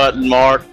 button, Mark.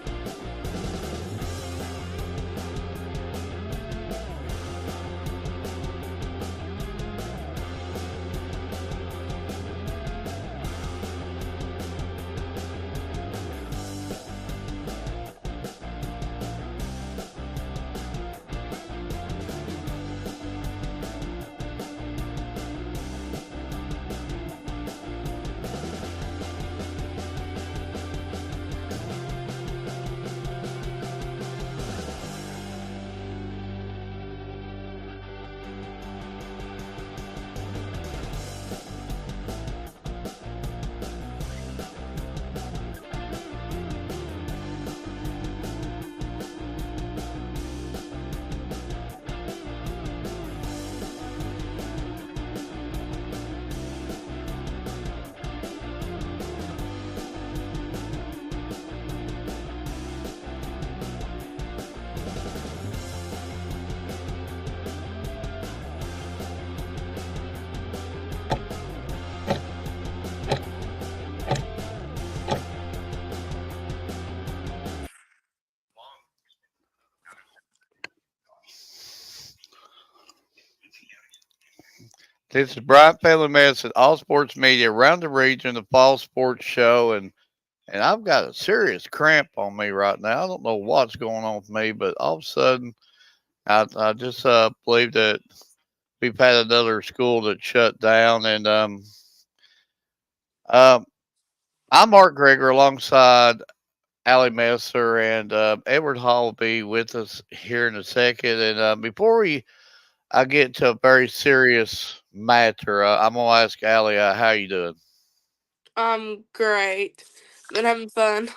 This is Bryant Family Medicine, all sports media around the region, the fall sports show, and I've got a serious cramp on me right now. I don't know what's going on with me, but all of a sudden, I just believe that we've had another school that shut down, and um, I'm Mark Greger alongside Allie Messer and Edward Hall will be with us here in a second. And before I get to a very serious matter, I'm gonna ask Allie, how you doing? I'm great. Been having fun.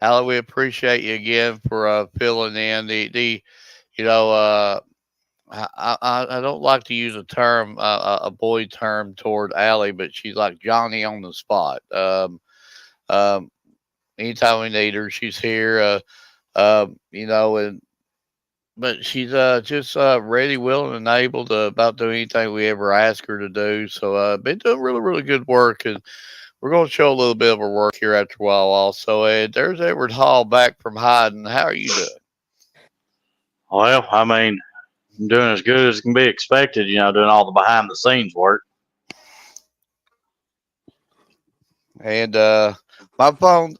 Allie, we appreciate you again for filling in the you know uh, I don't like to use a term a boy term toward Allie, but she's like Johnny on the spot. Um, Anytime we need her, she's here. And but she's just ready, willing, and able to about do anything we ever ask her to do. So been doing really, really good work, and we're going to show a little bit of her work here after a while. Also, there's Edward Hall back from hiding. How are you doing? Well, I mean, I'm doing as good as can be expected, doing all the behind the scenes work. And my phone.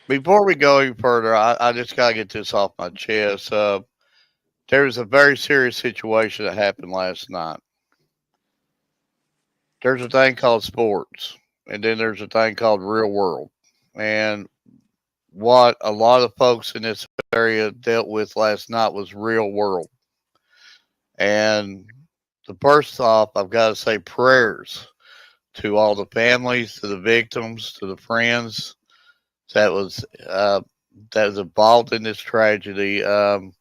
Before we go any further, I just gotta get this off my chest. There was a very serious situation that happened last night. There's a thing called sports, and then there's a thing called real world. And what a lot of folks in this area dealt with last night was real world. And the first off, I've got to say prayers to all the families, to the victims, to the friends that was involved in this tragedy. I'm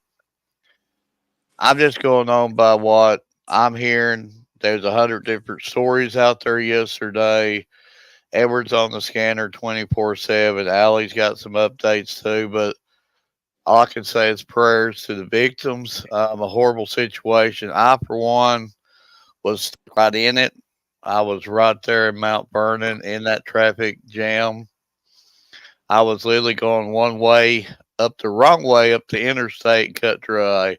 just going on by what I'm hearing. There's 100 different stories out there yesterday. Edward's on the scanner 24/7. Allie's got some updates too, but all I can say is prayers to the victims. A horrible situation. I, for one, was right in it. I was right there in Mount Vernon in that traffic jam. I was literally going one way up the wrong way up the interstate and cut through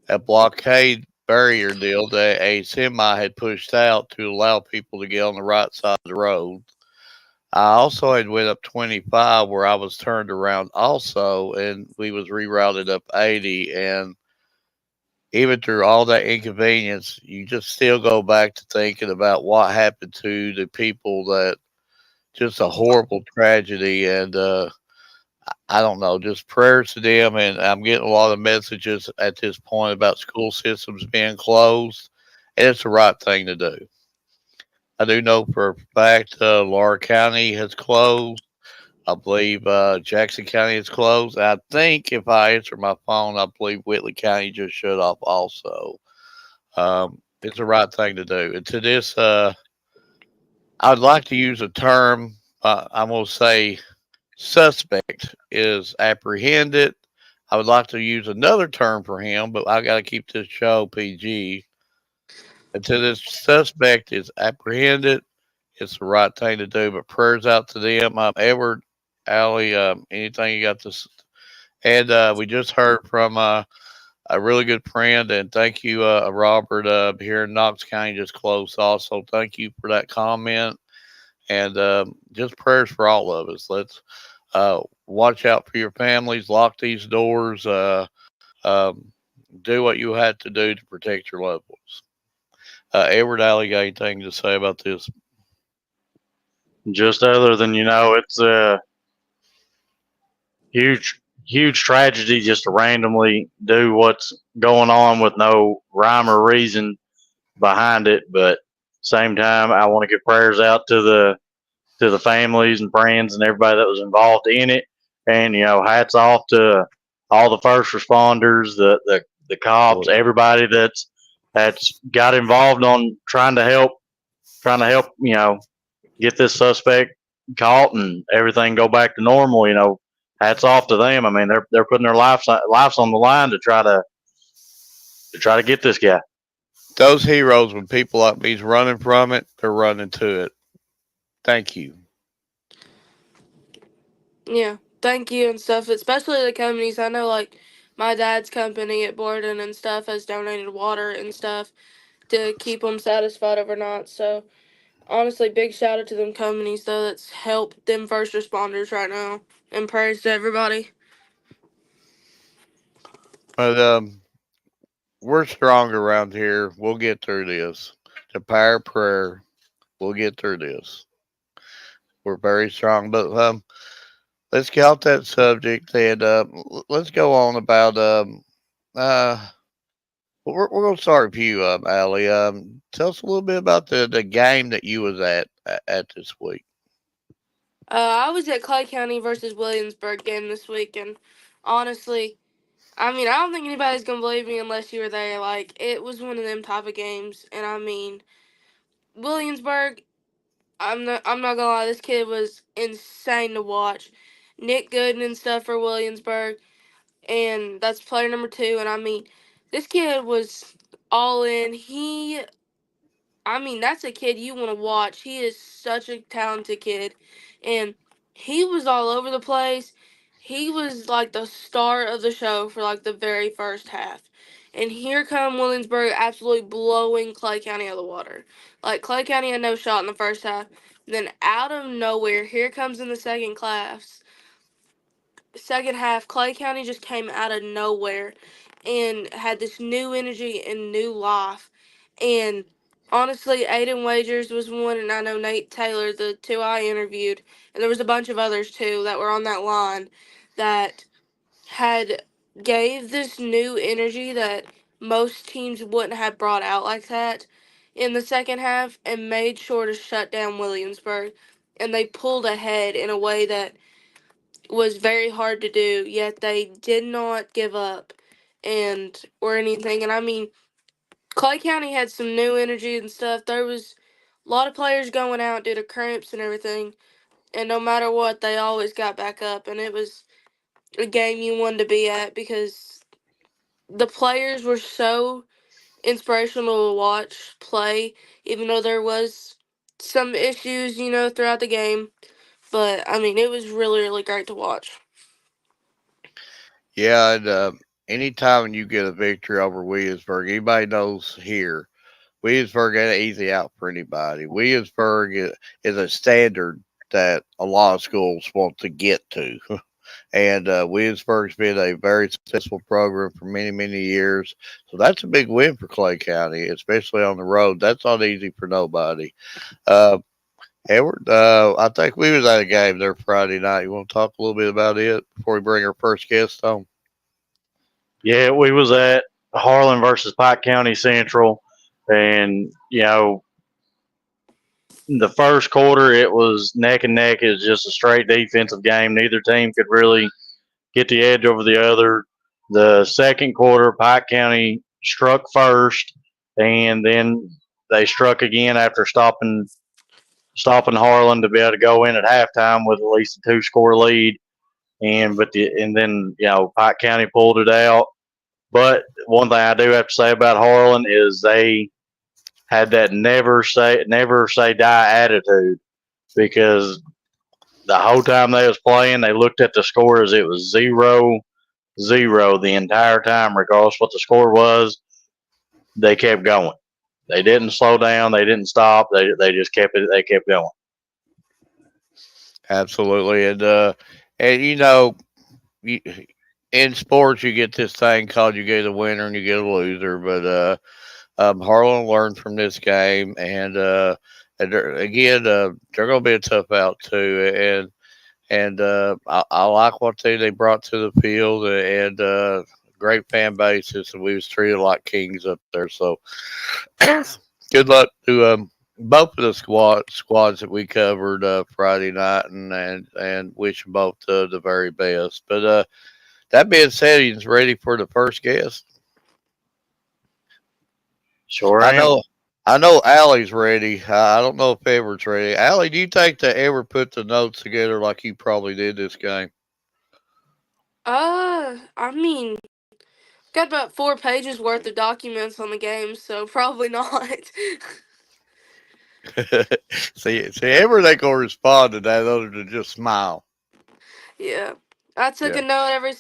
a blockade barrier deal that a semi had pushed out to allow people to get on the right side of the road. I also had went up 25 where I was turned around also, and we was rerouted up 80. And even through all that inconvenience, you just still go back to thinking about what happened to the people that just a horrible tragedy. And I don't know, just prayers to them. And I'm getting a lot of messages at this point about school systems being closed, and it's the right thing to do. I do know for a fact Laura County has closed. I believe Jackson County is closed. I think if I answer my phone, I believe Whitley County just shut off also. It's the right thing to do. And to this, I'd like to use a term. I'm going to say suspect is apprehended. I would like to use another term for him, but I got to keep this show PG. Until this suspect is apprehended, It's the right thing to do. But prayers out to them. Edward, Allie, anything you got to? And we just heard from a really good friend, and thank you, Robert, here in Knox County, just close. Also, thank you for that comment, and just prayers for all of us. Let's watch out for your families, lock these doors, um, do what you had to do to protect your loved ones. Edward, Alley, got anything to say about this? Just other than it's a huge tragedy just to randomly do what's going on with no rhyme or reason behind it. But same time, I want to give prayers out to the families and friends and everybody that was involved in it. And hats off to all the first responders, the cops, everybody that's got involved on trying to help get this suspect caught and everything go back to normal. Hats off to them. I mean, they're putting their lives on the line to try to get this guy. Those heroes, when people like me's running from it, they're running to it. Thank you. Yeah, thank you and stuff, especially the companies. I know, like, my dad's company at Borden and stuff has donated water and stuff to keep them satisfied overnight. So, honestly, big shout out to them companies, though, that's helped them first responders right now. And prayers to everybody. But we're strong around here. We'll get through this. The power of prayer. We'll get through this. We're very strong. But let's get off that subject and let's go on about uh. We're gonna start with you, Allie. Tell us a little bit about the game that you was at this week. I was at Clay County versus Williamsburg game this week, and honestly, I mean, I don't think anybody's gonna believe me unless you were there. Like, it was one of them type of games, and I mean, Williamsburg. I'm not gonna lie, this kid was insane to watch. Nick Gooden and stuff for Williamsburg, and that's player number 2. And I mean, this kid was all in. I mean, that's a kid you want to watch. He is such a talented kid, and he was all over the place. He was like the star of the show for like the very first half. And here come Williamsburg absolutely blowing Clay County out of the water. Like, Clay County had no shot in the first half. Then out of nowhere, here comes in the second half, Clay County just came out of nowhere and had this new energy and new life. And honestly, Aiden Wagers was one, and I know Nate Taylor, the 2 I interviewed, and there was a bunch of others too that were on that line that had gave this new energy that most teams wouldn't have brought out like that in the second half and made sure to shut down Williamsburg. And they pulled ahead in a way that was very hard to do, yet they did not give up and or anything. And I mean, Clay County had some new energy and stuff. There was a lot of players going out due to cramps and everything, and no matter what, they always got back up. And it was a game you wanted to be at because the players were so inspirational to watch play, even though there was some issues, throughout the game. But I mean, it was really, really great to watch. Yeah, and anytime you get a victory over Williamsburg, anybody knows here, Williamsburg ain't an easy out for anybody. Williamsburg is a standard that a lot of schools want to get to. And Williamsburg's been a very successful program for many, many years. So that's a big win for Clay County, especially on the road. That's not easy for nobody. Uh, Edward, I think we was at a game there Friday night. You want to talk a little bit about it before we bring our first guest on? Yeah, we was at Harlan versus Pike County Central, and the first quarter it was neck and neck. It was just a straight defensive game. Neither team could really get the edge over the other. The second quarter, Pike County struck first, and then they struck again after stopping Harlan to be able to go in at halftime with at least a 2-score lead. And then Pike County pulled it out. But one thing I do have to say about Harlan is they had that never say die attitude because the whole time they was playing, they looked at the score as it was 0-0 the entire time, regardless what the score was. They kept going. They didn't slow down. They didn't stop. They just kept it. They kept going. Absolutely, and you, in sports you get this thing called you get a winner and you get a loser, but Harlan learned from this game, again, they're going to be a tough out too, I like what they brought to the field, and great fan bases, and we was treated like kings up there. So good luck to both of the squads that we covered Friday night, and wish them both the very best. But that being said, he's ready for the first guest. Sure I am. know. I know Allie's ready. I don't know if Edward's ready. Allie, do you think that Edward put the notes together like you probably did this game? I mean, got about 4 pages worth of documents on the game, so probably not. See, Edward ain't gonna respond to that other than just smile. Yeah. I took Yeah. a note every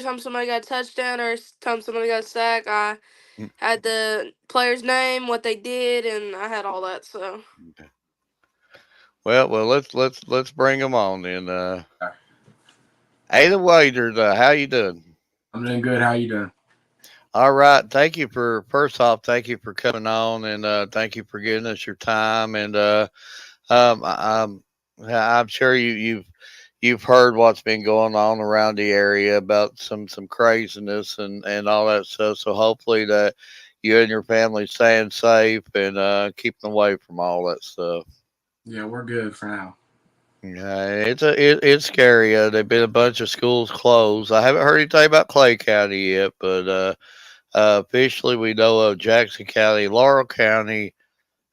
time somebody got a touchdown or time somebody got a sack. I Mm, had the player's name, what they did, and I had all that. So okay. Well, let's bring him on then. Ada Waiters, how you doing? I'm doing good. How you doing? All right. Thank you for first off, thank you for coming on, and thank you for giving us your time. And um, I- I'm I'm sure you've heard what's been going on around the area about some craziness and all that stuff. So hopefully that you and your family staying safe and keeping away from all that stuff. Yeah, we're good for now. Yeah, it's scary. There've been a bunch of schools closed. I haven't heard anything about Clay County yet, but officially we know of Jackson County, Laurel County,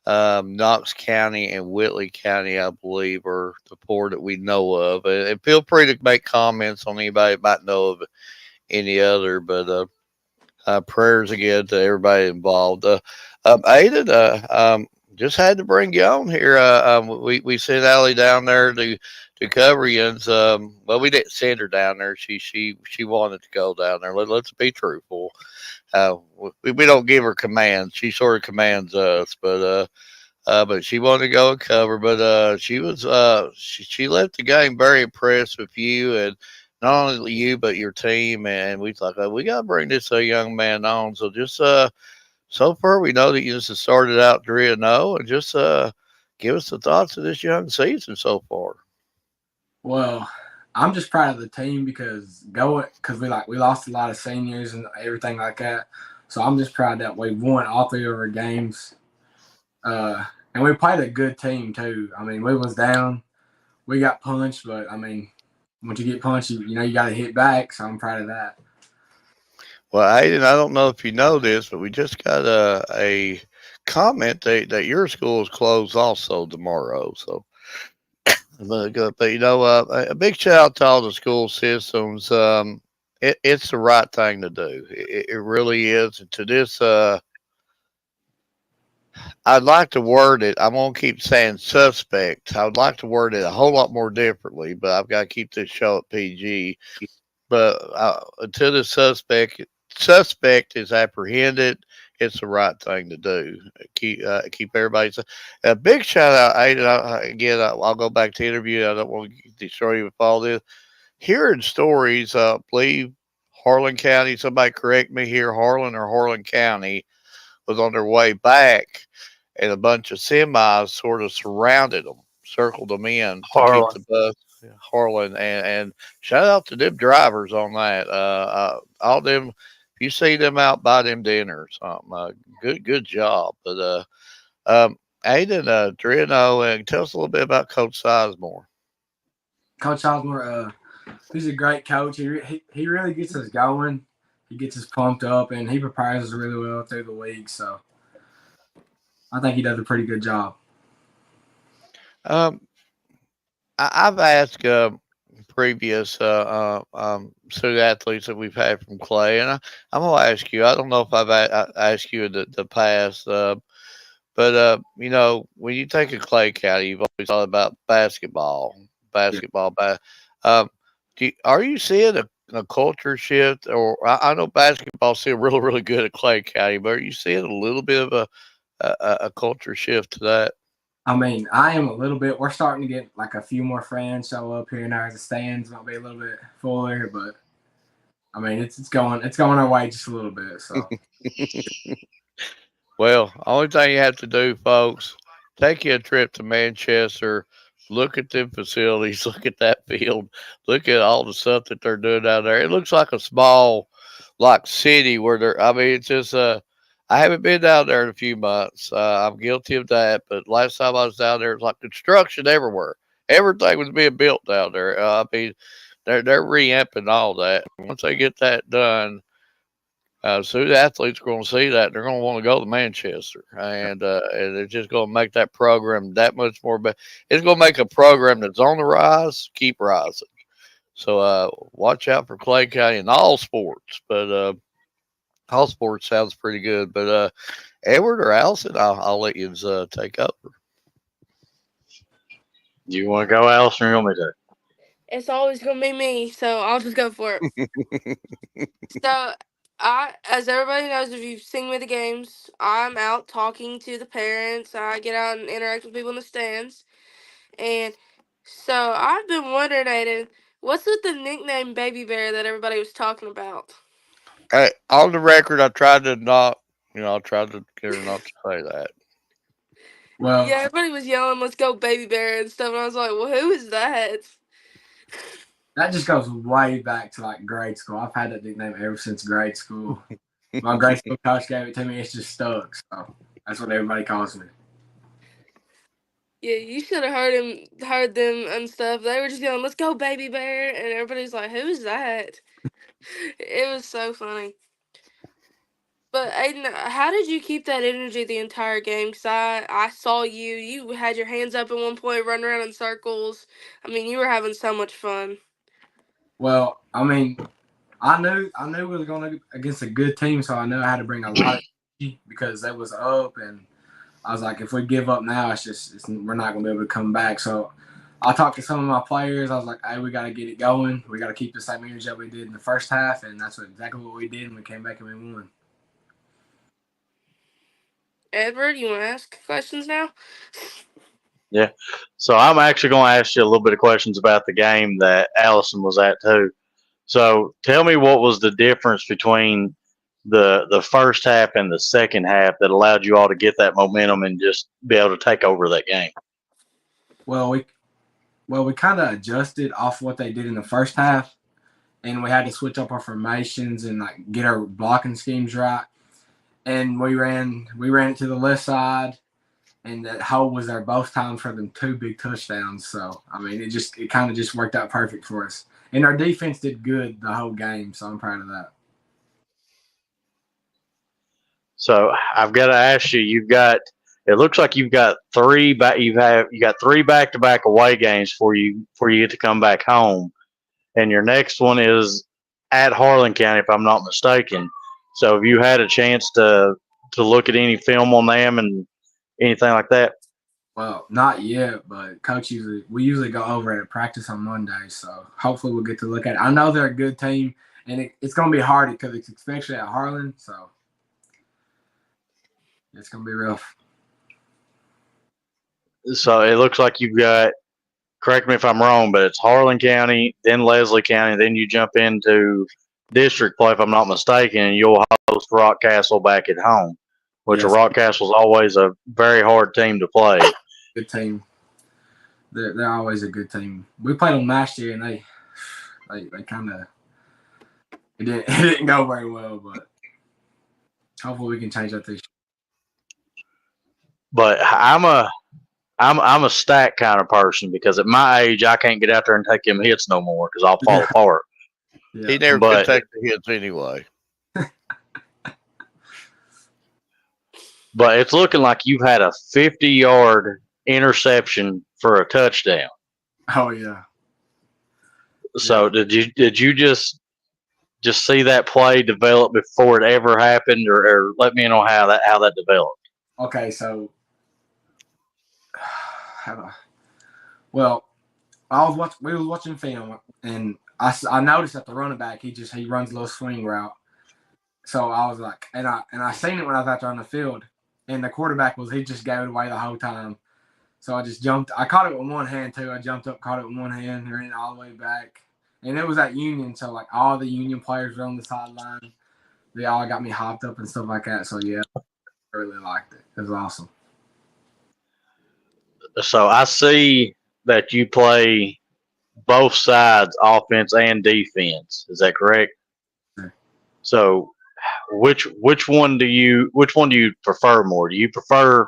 Knox County, and Whitley County, I believe, are the four that we know of. And feel free to make comments on anybody that might know of any other. But prayers again to everybody involved. Aiden, just had to bring you on here. We sent Allie down there to cover you. And, well, we didn't send her down there. She wanted to go down there. Let's be truthful. We don't give her commands. She sort of commands us, but she wanted to go and cover. But she left the game very impressed with you, and not only you but your team. And we thought, we got to bring this young man on. So just so far we know that you just started out 3-0, and just give us the thoughts of this young season so far. Well, I'm just proud of the team because we lost a lot of seniors and everything like that. So I'm just proud that we won all 3 of our games. And we played a good team too. I mean, we was down, we got punched, but I mean, once you get punched, you got to hit back. So I'm proud of that. Well, Aiden, I don't know if you know this, but we just got a comment that your school is closed also tomorrow. So, but a big shout out to all the school systems. It's the right thing to do. It really is. And to this, I'd like to word it. I'm gonna keep saying suspect. I would like to word it a whole lot more differently, but I've got to keep this show at PG. But until the suspect is apprehended, it's the right thing to do. Keep everybody. A big shout out. Again, I'll go back to interview. I don't want to destroy you with all this. Hearing stories, believe Harlan County. Somebody correct me here. Harlan County was on their way back, and a bunch of semis sort of surrounded them, circled them in to keep Harlan. the bus. Harlan, and shout out to them drivers on that. All them, if you see them out, buy them dinner or something. Good job. But Aiden, Drino, and tell us a little bit about Coach Sizemore. Coach Osmore, he's a great coach. He really gets us going. He gets us pumped up, and he prepares us really well through the week. So I think he does a pretty good job. Um, I've asked previous student athletes that we've had from Clay, and I'm going to ask you. I don't know if I've asked you in the past. But when you think of Clay County, you've always thought about basketball, Yeah. basketball. Um, are you seeing a culture shift? Or I know basketball's still really, really good at Clay County, but are you seeing a little bit of a culture shift to that? I mean, I am a little bit. We're starting to get like a few more fans show up here now. The stands might be a little bit fuller, but I mean, it's going our way just a little bit. So Well, only thing you have to do, folks, take you a trip to Manchester, look at them facilities, look at that field, look at all the stuff that they're doing down there. It looks like a small, like city where they're. I mean, it's just. I haven't been down there in a few months. I'm guilty of that. But last time I was down there, it was like construction everywhere. Everything was being built down there. I mean, they're reamping all that. Once they get that done, so the athletes are going to see that they're going to want to go to Manchester, and it's just going to make that program that much more. It's going to make a program that's on the rise keep rising. So watch out for Clay County in all sports, but all sports sounds pretty good. But Edward or Allison, I'll let you take over. Do you want to go, Allison, or you want me to? It's always gonna be me, so I'll just go for it. So as everybody knows, if you've seen me at the games, I'm out talking to the parents. I get out and interact with people in the stands, and so I've been wondering, Aiden, what's with the nickname Baby Bear that everybody was talking about? On the record, I tried to not, I tried to get her not to say that. well, Yeah, everybody was yelling, "Let's go, Baby Bear" and stuff, and I was like, "Well, who is that?" that just goes way back to like grade school. I've had that nickname ever since grade school. My grade school coach gave it to me. It's just stuck. So that's what everybody calls me. Yeah, you should have heard them and stuff. They were just yelling, "Let's go, Baby Bear," and everybody's like, "Who is that?" It was so funny. But Aiden, how did you keep that energy the entire game? Cause I saw you had your hands up at one point, running around in circles. I mean, you were having so much fun. Well, I mean, I knew we was going against a good team, so I knew I had to bring a lot of energy because they was up, and I was like, if we give up now, we're not going to be able to come back. So I talked to some of my players. I was like, hey, we got to get it going. We got to keep the same energy that we did in the first half, and that's exactly what we did, and we came back and we won. Edward, you want to ask questions now? Yeah. So I'm actually going to ask you a little bit of questions about the game that Allison was at too. So tell me what was the difference between the first half and the second half that allowed you all to get that momentum and just be able to take over that game? Well, we kind of adjusted off what they did in the first half, and we had to switch up our formations and like get our blocking schemes right. And we ran it to the left side, and that hole was there both times for them two big touchdowns. So I mean, it kind of just worked out perfect for us. And our defense did good the whole game, so I'm proud of that. So I've got to ask you, it looks like you've got you got three back to back away games for you get to come back home. And your next one is at Harlan County, if I'm not mistaken. So have you had a chance to look at any film on them and anything like that? Well, not yet, but we usually go over it at practice on Monday, so hopefully we'll get to look at it. I know they're a good team, and it's going to be hard because it's especially at Harlan, so it's going to be rough. So it looks like you've got, correct me if I'm wrong, but it's Harlan County, then Leslie County, then you jump into district play, if I'm not mistaken, and you'll host Rock Castle back at home, which Yes. Rock Castle is always a very hard team to play. Good team. They're always a good team. We played them last year, and they kind of it didn't go very well, but hopefully we can change that this year. But I'm a stack kind of person because at my age I can't get out there and take them hits no more because I'll fall apart. Yeah. He never could take the hits anyway. But it's looking like you've had a 50-yard interception for a touchdown. Oh yeah. So did you just see that play develop before it ever happened, or let me know how that developed? Okay, so well, we was watching film, and I noticed that the running back he runs a little swing route. So I was like, and I seen it when I was out there on the field, and the quarterback he just gave it away the whole time. So I just jumped. I caught it with one hand too. I jumped up, caught it with one hand, and ran it all the way back. And it was at Union, so like all the Union players were on the sideline. They all got me hopped up and stuff like that. So yeah, I really liked it. It was awesome. So I see that you play both sides, offense and defense. Is that correct? Sure. So which one do you prefer more? Do you prefer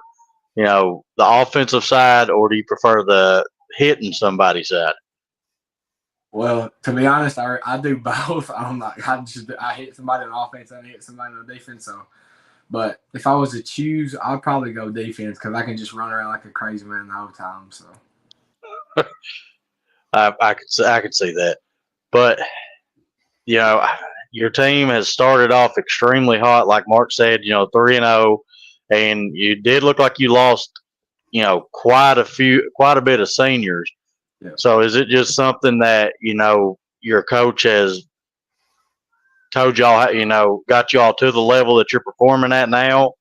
the offensive side, or do you prefer the hitting somebody side? Well, to be honest, I do both. I'm like I hit somebody on offense and I hit somebody on defense. So, but if I was to choose, I'd probably go defense because I can just run around like a crazy man the whole time. So I could see that, but your team has started off extremely hot, like Mark said. 3-0, and you did look like you lost. Quite a bit of seniors. yeah. So is it just something that your coach has told y'all, got y'all to the level that you're performing at now,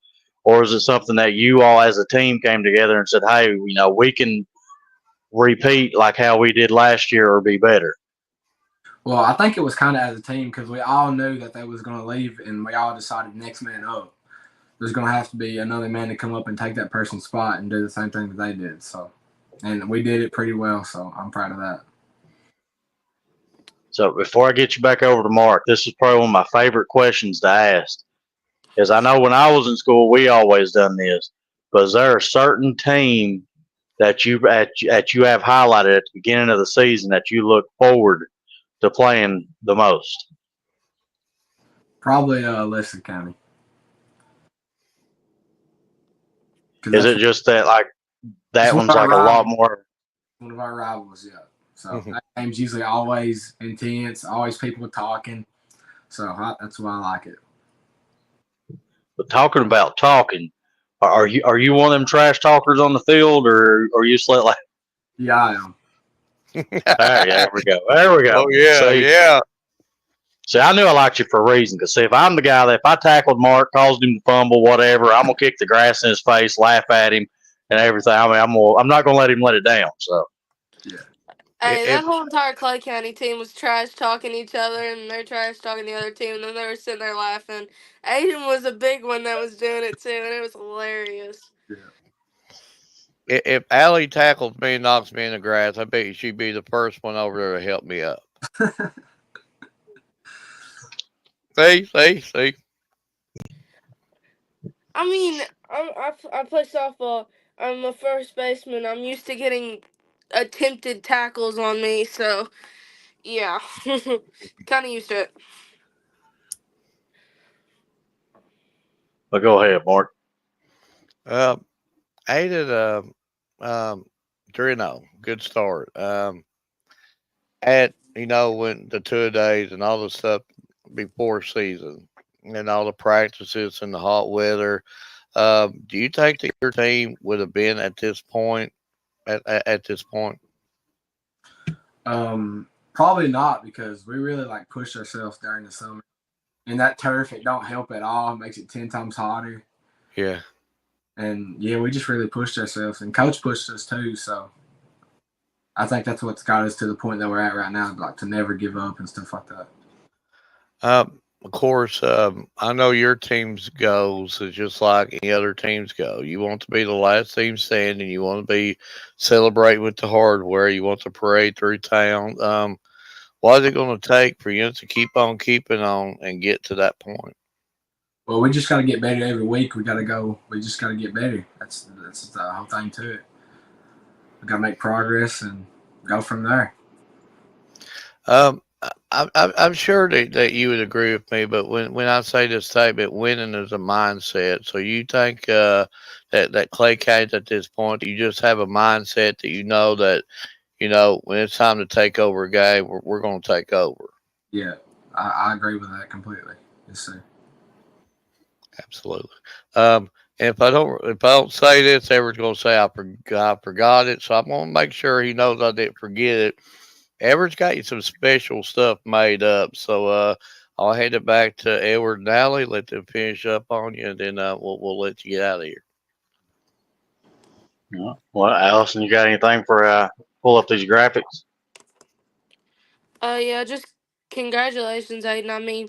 or is it something that you all as a team came together and said, hey, we can repeat like how we did last year or be better? Well, I think it was kind of as a team because we all knew that they was going to leave, and we all decided next man up. There's going to have to be another man to come up and take that person's spot and do the same thing that they did. So, and we did it pretty well. So I'm proud of that. So before I get you back over to Mark, this is probably one of my favorite questions to ask. Is I know when I was in school, we always done this, but is there a certain team that you have highlighted at the beginning of the season that you look forward to playing the most? Probably Listen County. Is it just that like that one's like a lot more? One of our rivals, yeah. So that game's usually always intense, always people talking. So that's why I like it. But talking about talking, are you one of them trash talkers on the field, or are you like? Yeah, I am. There we go. There we go. Oh yeah, yeah. See, I knew I liked you for a reason. Because see, if I'm the guy that if I tackled Mark, caused him to fumble, whatever, I'm gonna kick the grass in his face, laugh at him, and everything. I mean, I'm not gonna let him let it down. So. Yeah. Hey, that whole entire Clay County team was trash talking each other, and they're trash talking the other team, and then they were sitting there laughing. Aiden was a big one that was doing it too, and it was hilarious. Yeah. If Allie tackles me and knocks me in the grass, I bet she'd be the first one over there to help me up. See. I mean, I play softball. I'm a first baseman. I'm used to getting attempted tackles on me, so yeah, kind of used to it. But go ahead, Mark. Aided 3-0. Good start. At when the 2 days and all the stuff before season and all the practices and the hot weather, do you think that your team would have been at this point? At this point, probably not because we really pushed ourselves during the summer, and that turf it don't help at all. It makes it 10 times hotter. Yeah. And yeah, we just really pushed ourselves, and coach pushed us too. So I think that's what's got us to the point that we're at right now, to never give up and stuff like that. Of course, I know your team's goals is just like any other team's go. You want to be the last team standing. You want to be celebrating with the hardware. You want to parade through town. What is it going to take for you to keep on keeping on and get to that point? Well, we just got to get better every week. We just got to get better. That's the whole thing to it. We got to make progress and go from there. I'm sure that you would agree with me, but when I say this statement, winning is a mindset. So you think that Clay County at this point, you just have a mindset that when it's time to take over a game, we're going to take over. Yeah, I agree with that completely. Yes, sir. Absolutely. And if I don't say this, Everett's gonna say I forgot it. So I'm gonna make sure he knows I didn't forget it. Everett's got you some special stuff made up. So I'll hand it back to Edward and Allie, let them finish up on you, and then we'll let you get out of here. Well, Allison, you got anything for pull up these graphics? Yeah, just congratulations, Aiden. I mean,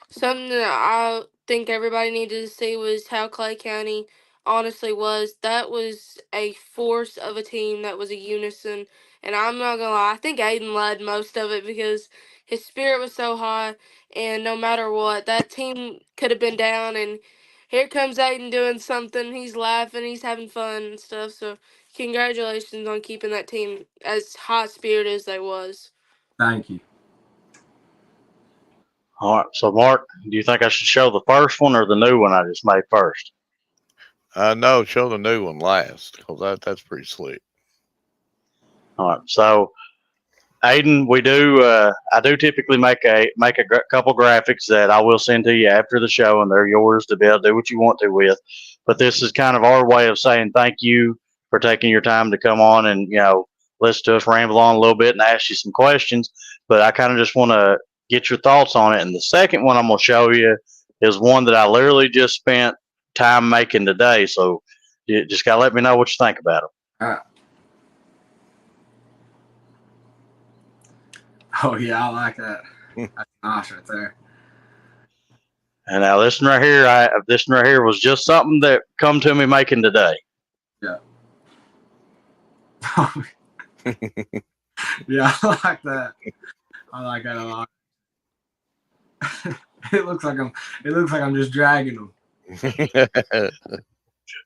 something that I think everybody needed to see was how Clay County honestly was. That was a force of a team that was a unison. And I'm not gonna lie, I think Aiden led most of it because his spirit was so high. And no matter what, that team could have been down. And here comes Aiden doing something. He's laughing, he's having fun and stuff. So, congratulations on keeping that team as high spirited as they was. Thank you. All right. So, Mark, do you think I should show the first one or the new one I just made first? No, show the new one last because that's pretty slick. All right. So, Aiden, we do. I do typically make a couple graphics that I will send to you after the show, and they're yours to be able to do what you want to with. But this is kind of our way of saying thank you for taking your time to come on and listen to us ramble on a little bit and ask you some questions. But I kind of just want to get your thoughts on it. And the second one I'm going to show you is one that I literally just spent time making today. So you just gotta let me know what you think about it. Oh yeah, I like that. That's nice right there. And now this one right here was just something that come to me making today. Yeah. Yeah, I like that. I like that a lot. It looks like I'm just dragging them.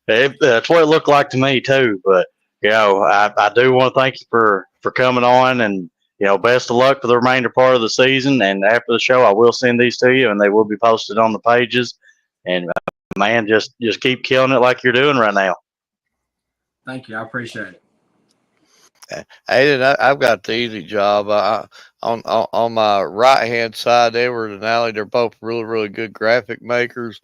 That's what it looked like to me too. But I do want to thank you for coming on, and best of luck for the remainder part of the season. And after the show, I will send these to you, and they will be posted on the pages. And man, just keep killing it like you're doing right now. Thank you. I appreciate it. Aiden, I've got the easy job. On my right hand side, Edward and Allie, they're both really, really good graphic makers.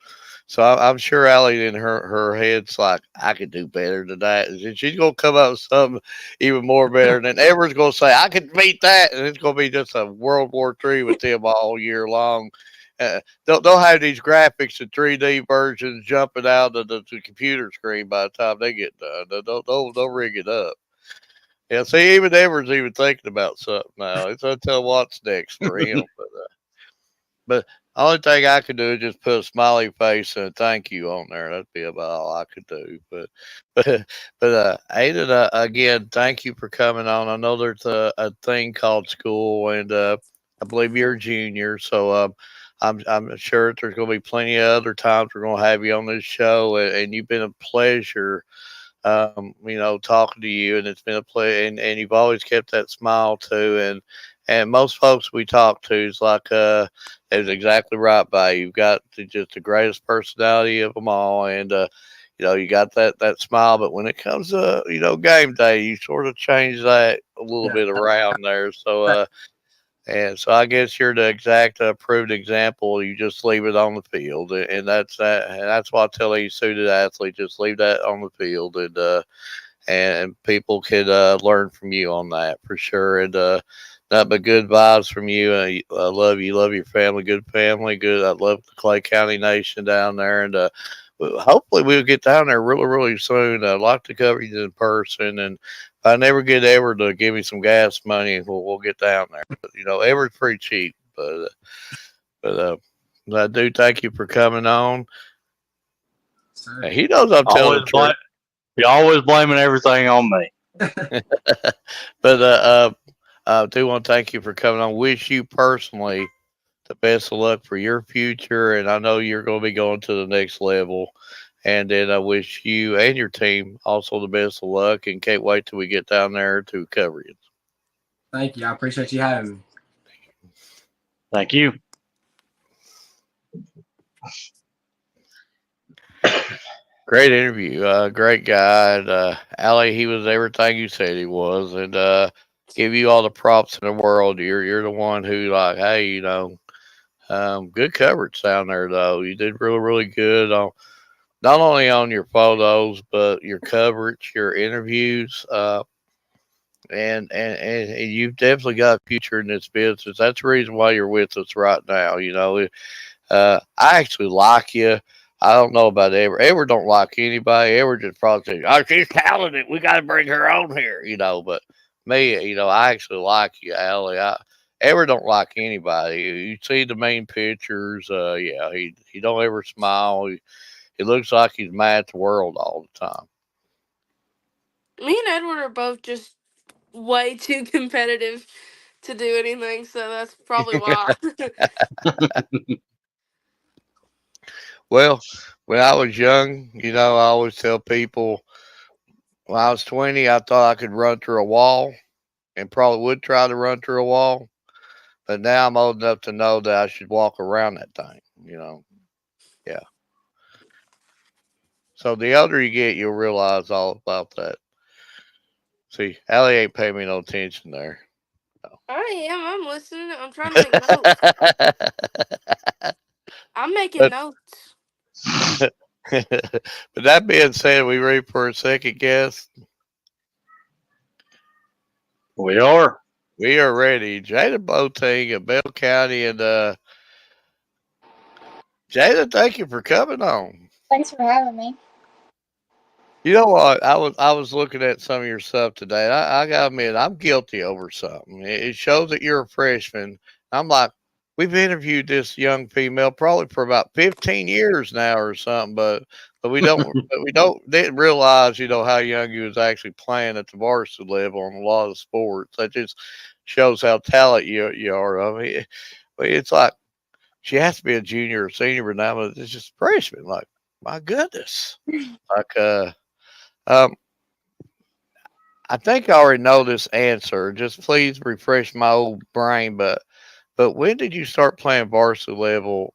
So I'm sure Allie in her head's like, I could do better than that. And she's gonna come up with something even more better. And then Edward's gonna say, I could beat that, and it's gonna be just a World War III with them all year long. They'll have these graphics in 3D versions jumping out of the computer screen by the time they get done. They'll rig it up. Yeah, see, even Edward's even thinking about something now. It's until what's next for him. But the only thing I could do is just put a smiley face and a thank you on there. That'd be about all I could do. But Aiden, again, thank you for coming on. I know there's a thing called school, and I believe you're a junior, so I'm sure there's going to be plenty of other times we're going to have you on this show, and you've been a pleasure talking to you, and it's been a pleasure, and you've always kept that smile too, and most folks we talk to is like, is exactly right by you. You've got just the greatest personality of them all, and you got that smile, but when it comes to game day, you sort of change that a little bit around there. So and so I guess you're the exact proved example. You just leave it on the field, and that's that. And that's why I tell these suited athletes, just leave that on the field, and people could learn from you on that for sure. And not but good vibes from you. I love you, love your family, good family, good. I love the Clay County Nation down there, and hopefully we'll get down there really, really soon. I'd like to cover you in person, and if I never get Edward to give me some gas money, we'll get down there. But Edward's pretty cheap, but I do thank you for coming on. He knows I'm telling the truth. You're always blaming everything on me. But I do want to thank you for coming on. Wish you personally the best of luck for your future, and I know you're going to be going to the next level. And then I wish you and your team also the best of luck, and can't wait till we get down there to cover you. Thank you. I appreciate you having me. Thank you. Great interview. Great guy. And, Allie, he was everything you said he was, and give you all the props in the world. You're the one who like, hey, good coverage down there though. You did really, really good on not only on your photos, but your coverage, your interviews, and you've definitely got a future in this business. That's the reason why you're with us right now. I actually like you. I don't know about Ever. Ever don't like anybody. Ever just probably say, "Oh, she's talented. We got to bring her on here." But me, I actually like you, Allie. Ever don't like anybody. You see the main pictures. Yeah, he don't ever smile. He looks like he's mad at the world all the time. Me and Edward are both just way too competitive to do anything, so that's probably why. Well, when I was young, I always tell people when I was 20, I thought I could run through a wall and probably would try to run through a wall. But now I'm old enough to know that I should walk around that thing. Yeah. So the older you get, you'll realize all about that. See, Allie ain't paying me no attention there. I am. I'm listening. I'm trying to make notes. I'm making but, notes. but that being said, we ready for a second guest? We are. We are ready. Jada Boating of Bell County. And Jada, thank you for coming on. Thanks for having me. You know what? I was looking at some of your stuff today. I gotta admit, I'm guilty over something. It shows that you're a freshman. I'm like, we've interviewed this young female probably for about 15 years now or something, but we didn't realize how young you was actually playing at the varsity level on a lot of sports. That just shows how talented you are. I mean, it's like she has to be a junior or senior now, but it's just freshman. Like, my goodness, like um, I think I already know this answer. Just please refresh my old brain. But when did you start playing varsity level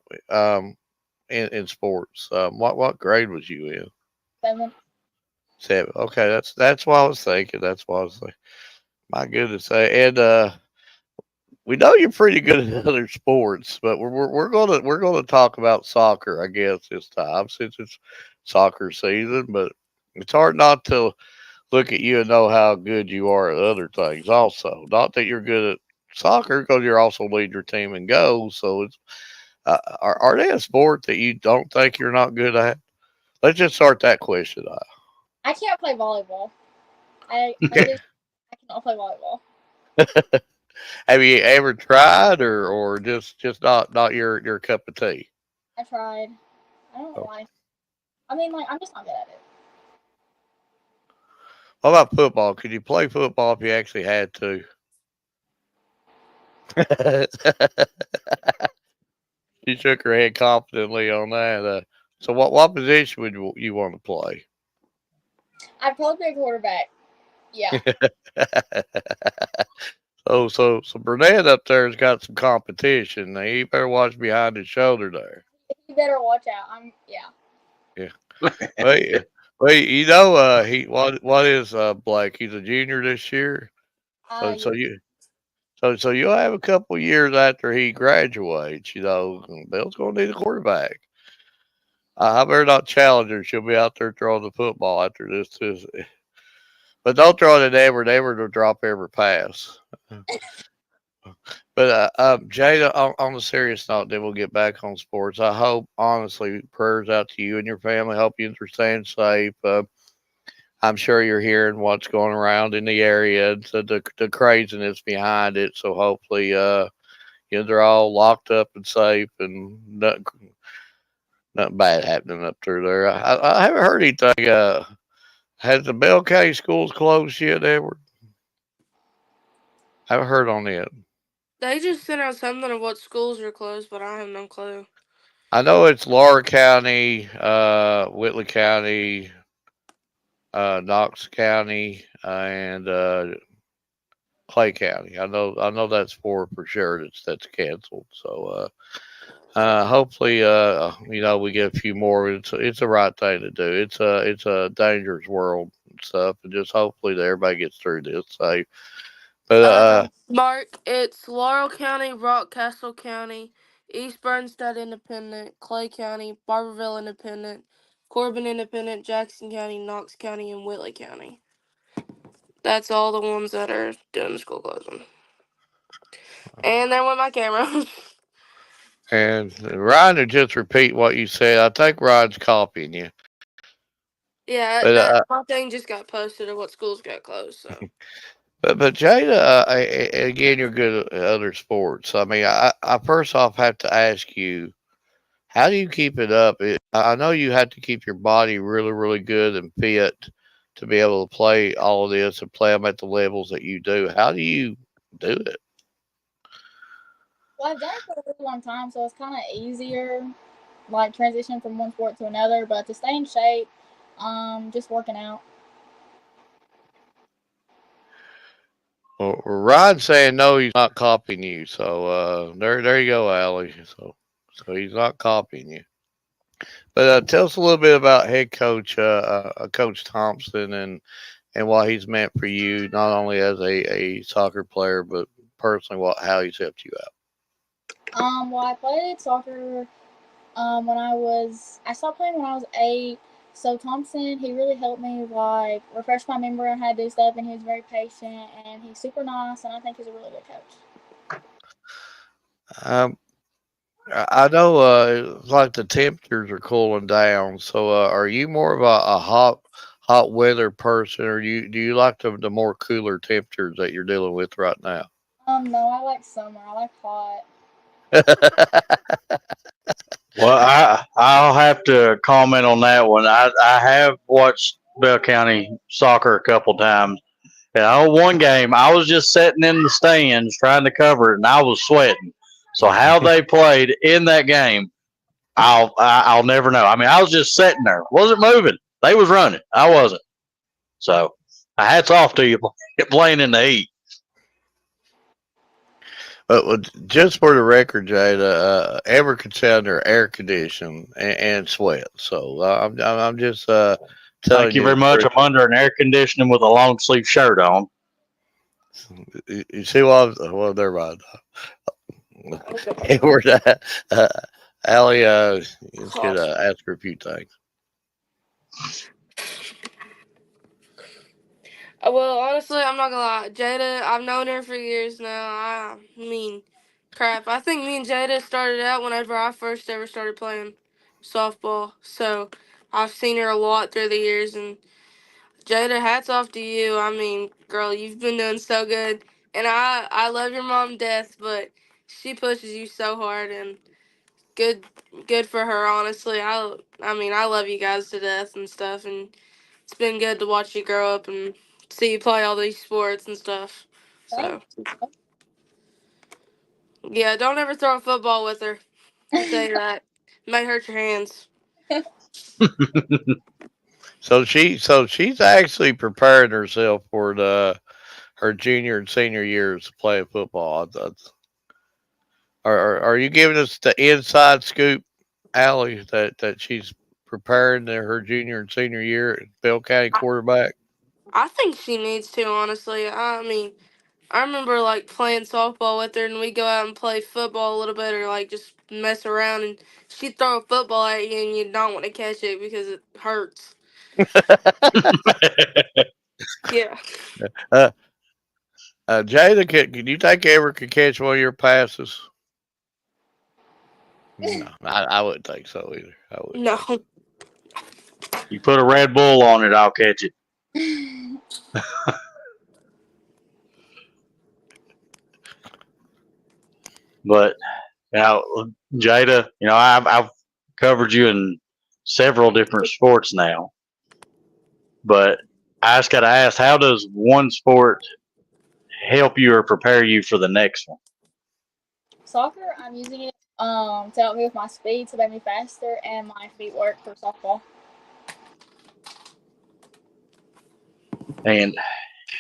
in sports? What grade was you in? 7. 7. Okay, that's what I was thinking. That's what I was thinking. My goodness, and we know you're pretty good at other sports, but we're gonna talk about soccer, I guess, this time since it's soccer season. But it's hard not to look at you and know how good you are at other things. Also, not that you're good at soccer because you're also lead your team in goals. So it's are they a sport that you don't think you're not good at? Let's just start that question out. I can't play volleyball. I cannot play volleyball. Have you ever tried, or just not your cup of tea? I tried. I don't know Oh. why. I mean, like, I'm just not good at it. What about football? Could you play football if you actually had to? She shook her head confidently on that. So what position would you want to play? I'd probably be a quarterback. Yeah. So Burnett up there's got some competition. Now you better watch behind his shoulder there. You better watch out. Yeah. Yeah. Wait, he what is Blake? He's a junior this year. So Yeah. so you'll have a couple years after he graduates. Bill's gonna need a quarterback. I better not challenge her. She'll be out there throwing the football after this. But don't throw it at Edward. Edward will drop every pass. But Jada, on a serious note, then we'll get back on sports. I hope, honestly, prayers out to you and your family. Hope you are staying safe. I'm sure you're hearing what's going around in the area, the craziness behind it. So hopefully, they're all locked up and safe, and nothing bad happening up through there. I haven't heard anything. Has the Bell County schools closed yet, Edward? I haven't heard on it. They just sent out something of what schools are closed, but I have no clue. I know it's Laura County, Whitley County, Knox County, and Clay County. I know that's for sure. That's canceled. So hopefully, we get a few more. It's the right thing to do. It's a dangerous world and stuff, and just hopefully that everybody gets through this safe. But Mark, it's Laurel County, Rockcastle County, East Bernstein Independent, Clay County, Barberville Independent, Corbin Independent, Jackson County, Knox County, and Whitley County. That's all the ones that are doing the school closing. And there went my camera. And Ryan, to just repeat what you said, I think Ryan's copying you. Yeah, But that my thing just got posted of what schools got closed. So but Jada, again, you're good at other sports. I mean, I first off have to ask you, how do you keep it up? I know you have to keep your body really, really good and fit to be able to play all of this and play them at the levels that you do. How do you do it? Well, I've done it for a really long time, so it's kind of easier, like transition from one sport to another. But to stay in shape, just working out. Well, Ryan's saying no, he's not copying you. So there you go, Allie. So he's not copying you. But tell us a little bit about head coach Coach Thompson and what he's meant for you, not only as a soccer player, but personally, how he's helped you out. Well, I played soccer. I stopped playing when I was 8. So Thompson, he really helped me like refresh my memory on how to do stuff, and he was very patient and he's super nice, and I think he's a really good coach. Um, I know like the temperatures are cooling down. So are you more of a hot weather person, or do you like the more cooler temperatures that you're dealing with right now? No, I like summer. I like hot. Well, I'll have to comment on that one. I have watched Bell County soccer a couple times. And I know one game I was just sitting in the stands trying to cover it, and I was sweating. So how they played in that game, I'll never know. I mean, I was just sitting there, wasn't moving. They was running, I wasn't. So hats off to you playing in the heat. But just for the record, Jada, ever under air conditioning and sweat. So I'm just Thank telling you you very the much. truth. I'm under an air conditioning with a long sleeve shirt on. You see what? Well, never mind. We're not, Allie, you should gosh. ask her a few things. Well, honestly, I'm not gonna lie. Jada, I've known her for years now. I mean, crap. I think me and Jada started out whenever I first ever started playing softball. So I've seen her a lot through the years. And Jada, hats off to you. I mean, girl, you've been doing so good. And I love your mom to death, but she pushes you so hard and good good for her. Honestly, I mean, I love you guys to death and stuff. And it's been good to watch you grow up and see you play all these sports and stuff. So Thanks. yeah, don't ever throw a football with her. I'll tell you that. It may hurt your hands. So she's actually preparing herself for her junior and senior years of playing football. Are you giving us the inside scoop, Allie, that she's preparing her junior and senior year at Bell County I, quarterback? I think she needs to, honestly. I mean, I remember like playing softball with her and we go out and play football a little bit or like just mess around and she'd throw a football at you and you don't want to catch it because it hurts. Yeah. uh, Jada, can you think you ever could catch one of your passes? No, I wouldn't think so either. I wouldn't No. think so. You put a Red Bull on it, I'll catch it. But now, Jada, I've covered you in several different sports now, but I just got to ask, how does one sport help you or prepare you for the next one? Soccer, I'm using it to help me with my speed to make me faster and my feet work for softball. And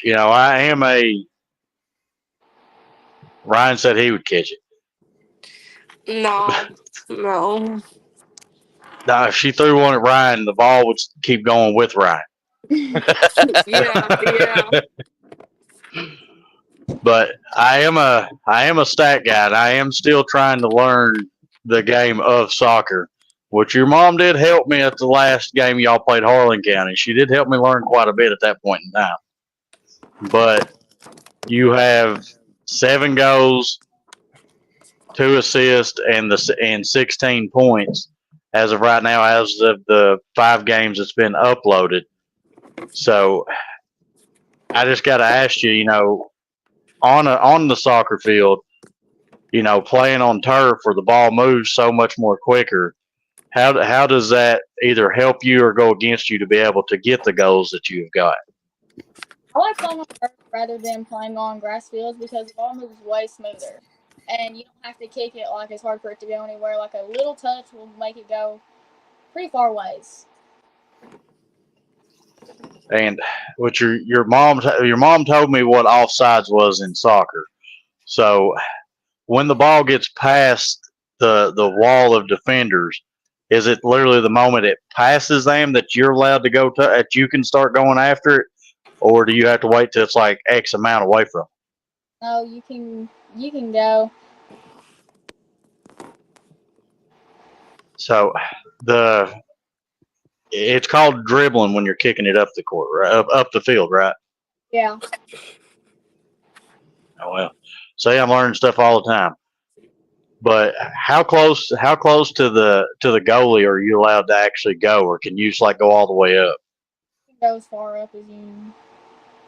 I am a. Ryan said he would catch it. No. No. Now, if she threw one at Ryan, the ball would keep going with Ryan. Yeah. Yeah. But I am a stat guy, and I am still trying to learn the game of soccer. which your mom did help me at the last game y'all played Harlan County. She did help me learn quite a bit at that point in time. But you have 7 goals, 2 assists, and 16 points as of right now, as of the 5 games that's been uploaded. So I just got to ask you, on the soccer field, playing on turf where the ball moves so much more quicker. How does that either help you or go against you to be able to get the goals that you've got? I like playing on turf rather than playing on grass fields because the ball moves way smoother. And you don't have to kick it like it's hard for it to go anywhere. Like a little touch will make it go pretty far ways. And what your mom told me what offsides was in soccer. So when the ball gets past the wall of defenders, is it literally the moment it passes them that you're allowed to go that you can start going after it, or do you have to wait till it's like X amount away from? No, you can go. So it's called dribbling when you're kicking it up the court, right? Up the field, right? Yeah. Oh well. See, I'm learning stuff all the time. But how close to the goalie are you allowed to actually go, or can you just like go all the way up? You can go as far up as you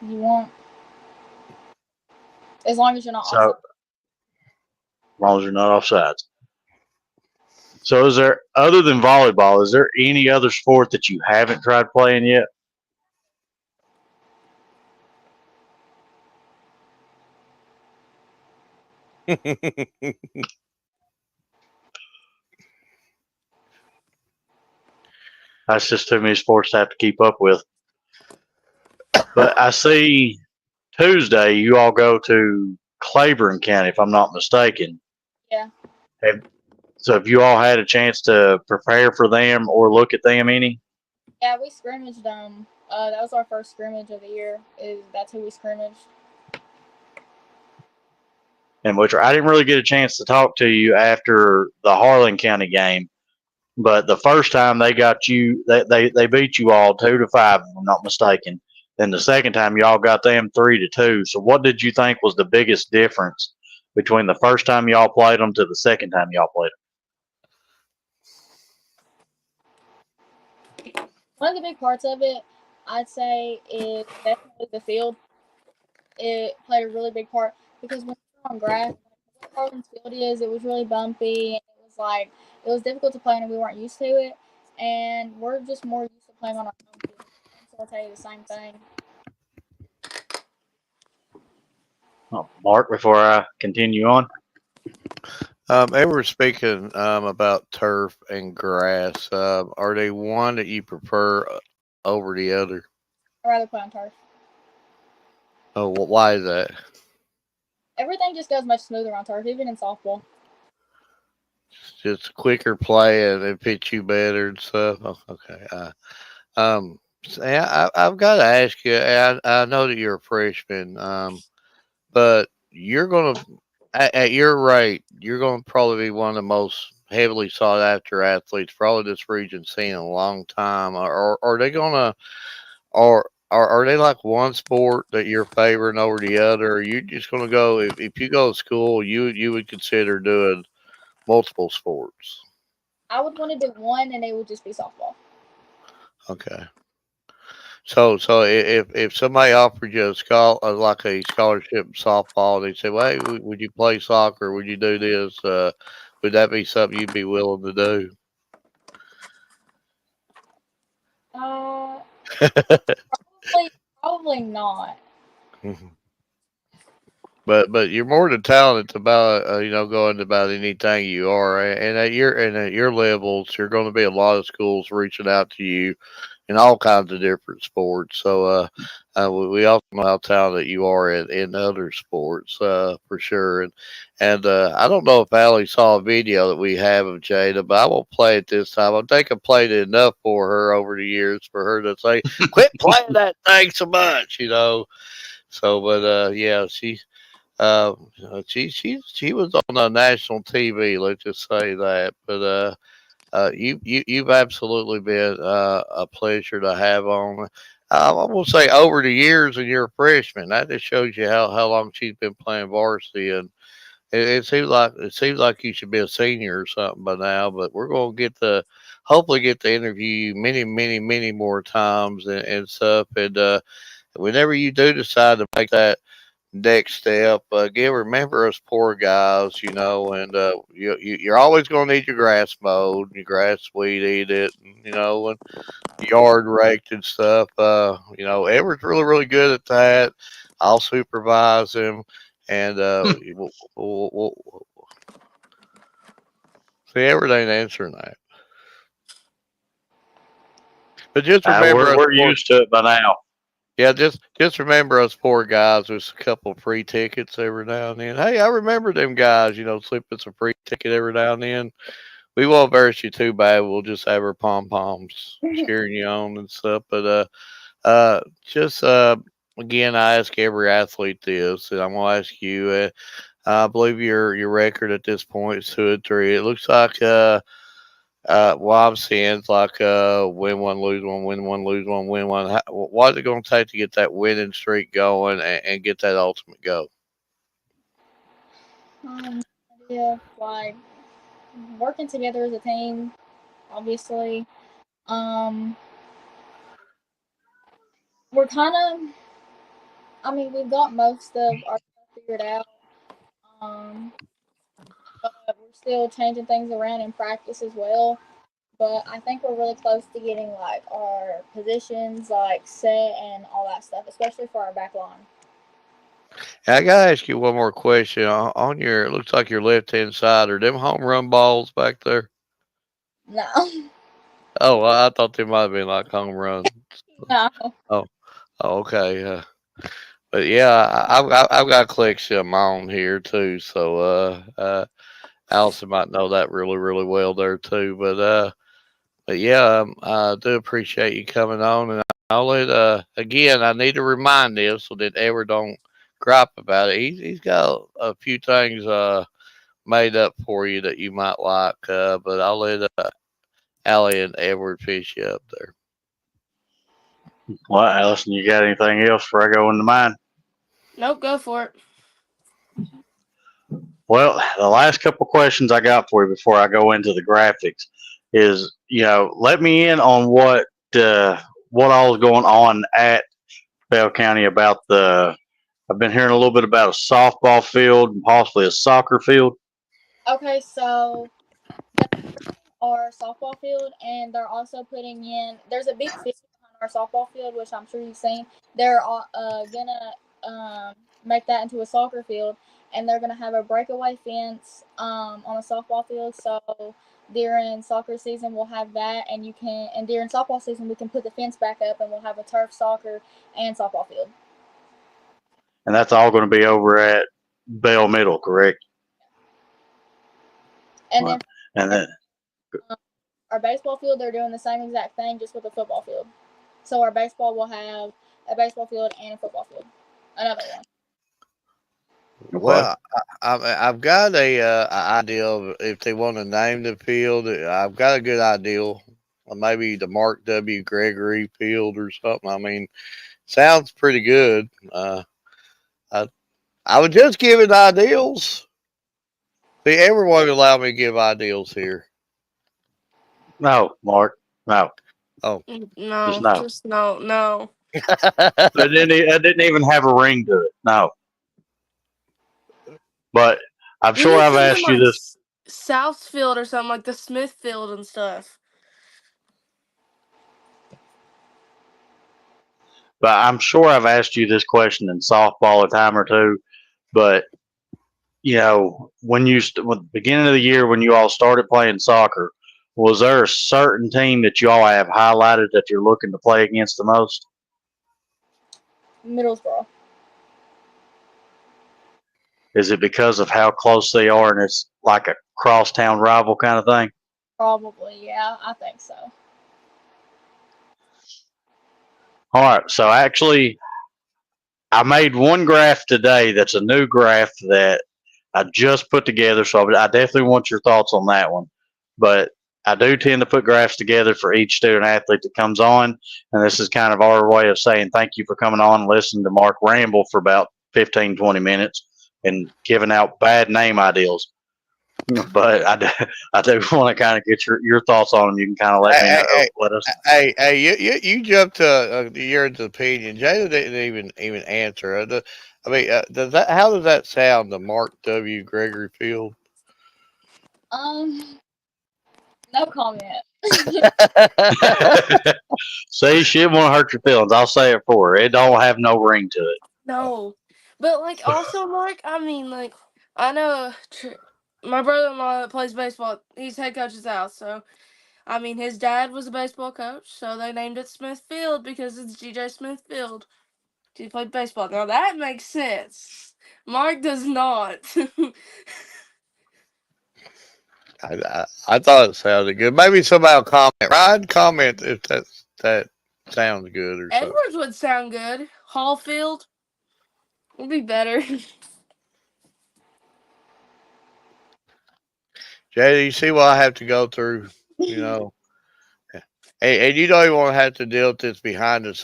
want. As long as you're not So offside. as long as you're not offsides. So is there, other than volleyball, is there any other sport that you haven't tried playing yet? That's just too many sports to have to keep up with. But I see Tuesday you all go to Claiborne County, if I'm not mistaken. Yeah. So have you all had a chance to prepare for them or look at them any? Yeah, we scrimmaged them. That was our first scrimmage of the year. That's who we scrimmaged. And which I didn't really get a chance to talk to you after the Harlan County game, but the first time they got you, they beat you all 2-5, if I'm not mistaken. Then the second time y'all got them 3-2. So what did you think was the biggest difference between the first time y'all played them to the second time y'all played them? One of the big parts of it, I'd say, is definitely the field. It played a really big part because when you're on grass, like Harlan's field is, it was really bumpy and it was difficult to play and we weren't used to it. And we're just more used to playing on our home field. So I'll tell you the same thing. Oh, Mark, before I continue on. They were speaking about turf and grass. Are they one that you prefer over the other? I'd rather play on turf. Oh, well, why is that? Everything just goes much smoother on turf, even in softball. Just quicker play and it fits you better and stuff. Oh, okay. I've got to ask you. I know that you're a freshman, but you're gonna at your rate, you're gonna probably be one of the most heavily sought after athletes probably this region's seen in a long time. Are they gonna are they like one sport that you're favoring over the other? Or are you just gonna go if you go to school, you would consider doing multiple sports? I would want to do one, and it would just be softball. Okay. So if somebody offered you like a scholarship in softball, they say, "Well, hey, would you play soccer? Would you do this? Would that be something you'd be willing to do?" Probably not. But you're more than talented about going about anything you are, and at your levels, you're going to be a lot of schools reaching out to you in all kinds of different sports. So we also know how talented you are in other sports for sure. And I don't know if Allie saw a video that we have of Jada, but I won't play it this time. I think I played it enough for her over the years for her to say, "Quit playing that thing so much," So, but yeah, she was on national TV. Let's just say that. But You've absolutely been a pleasure to have on. I will say over the years, and you're a freshman. That just shows you how long she's been playing varsity, and it seems like you should be a senior or something by now. But we're gonna hopefully get to interview you many more times and stuff. And whenever you do decide to make that next step, again, remember us poor guys, and you're always going to need your grass mowed, your grass weed eated, and yard raked and stuff. Edward's really good at that. I'll supervise him, and we'll see, Edward ain't answering that. But just remember We're us we're poor. used to it by now. Yeah, just remember us poor guys with a couple of free tickets every now and then. Hey, I remember them guys, slipping some free ticket every now and then. We won't embarrass you too bad. We'll just have our pom poms cheering you on and stuff. But just again, I ask every athlete this, and I'm gonna ask you. I believe your record at this point is 2-3. It looks like what I'm seeing is like win one, lose one, win one, lose one, win one. What is it going to take to get that winning streak going and get that ultimate goal? Yeah, like working together as a team, obviously. Um, we're kind of, I mean, we've got most of our stuff figured out. Um, but we're still changing things around in practice as well. But I think we're really close to getting like our positions like set and all that stuff, especially for our back line. And I gotta ask you one more question. On your, it looks like your left hand side, are them home run balls back there? No, Oh, I thought they might have been like home runs. no. Oh, okay. But yeah, I've got a collection of my own here too. So Allison might know that really well there too. But yeah, I do appreciate you coming on, and I'll let again. I need to remind this so that Edward don't gripe about it. He's got a few things made up for you that you might like, but I'll let Allie and Edward fish you up there. Well, Allison, you got anything else before I go into mine? Nope, go for it. Well, the last couple questions I got for you before I go into the graphics is, let me in on what all is going on at Bell County about the. I've been hearing a little bit about a softball field and possibly a soccer field. Okay, so our softball field, and they're also putting in. There's a big field behind our softball field, which I'm sure you've seen. They're gonna make that into a soccer field, and they're gonna have a breakaway fence on a softball field. So during soccer season, we'll have that, and during softball season, we can put the fence back up, and we'll have a turf soccer and softball field. And that's all going to be over at Bell Middle, correct? And Well, then and then our baseball field, they're doing the same exact thing, just with a football field. So our baseball will have a baseball field and a football field. Another one. Well, I've got a idea of if they want to name the field. I've got a good idea. Maybe the Mark W. Gregory Field or something. I mean, sounds pretty good. I I was just giving ideals. See, everyone allow me to give ideals here. no, Mark, no, Oh. just No, no. just no, no. It didn't even have a ring to it. No, but I'm We sure need I've something asked you like this. Southfield or something like the Smithfield and stuff. But I'm sure I've asked you this question in softball a time or two. But when with the beginning of the year when you all started playing soccer, was there a certain team that you all have highlighted that you're looking to play against the most? Middlesbrough. Is it because of how close they are and it's like a crosstown rival kind of thing? Probably, yeah, I think so. All right. So actually, I made one graph today that's a new graph that I just put together. So I definitely want your thoughts on that one. But I do tend to put graphs together for each student athlete that comes on, and this is kind of our way of saying thank you for coming on and listening to Mark ramble for about 15, 20 minutes and giving out bad name ideals. But I do want to kind of get your thoughts on them. You can kind of let me know. Hey, Let us. hey, you jumped to your opinion. Jada didn't even answer. I mean, how does that sound to Mark W. Gregory Field? No comment. See, she didn't want to hurt your feelings. I'll say it for her. It don't have no ring to it. No, but like also, Mark. I mean, like I know my brother-in-law that plays baseball. He's head coach at his house, so I mean, his dad was a baseball coach, so they named it Smith Field because it's G.J. Smith Field. He played baseball. Now that makes sense. Mark does not. I thought it sounded good. Maybe somebody will comment. Ryan, comment if that sounds good or something. Edwards would sound good. Hall Field would be better. Jada, you see what I have to go through, you know. And you don't even want to have to deal with this behind the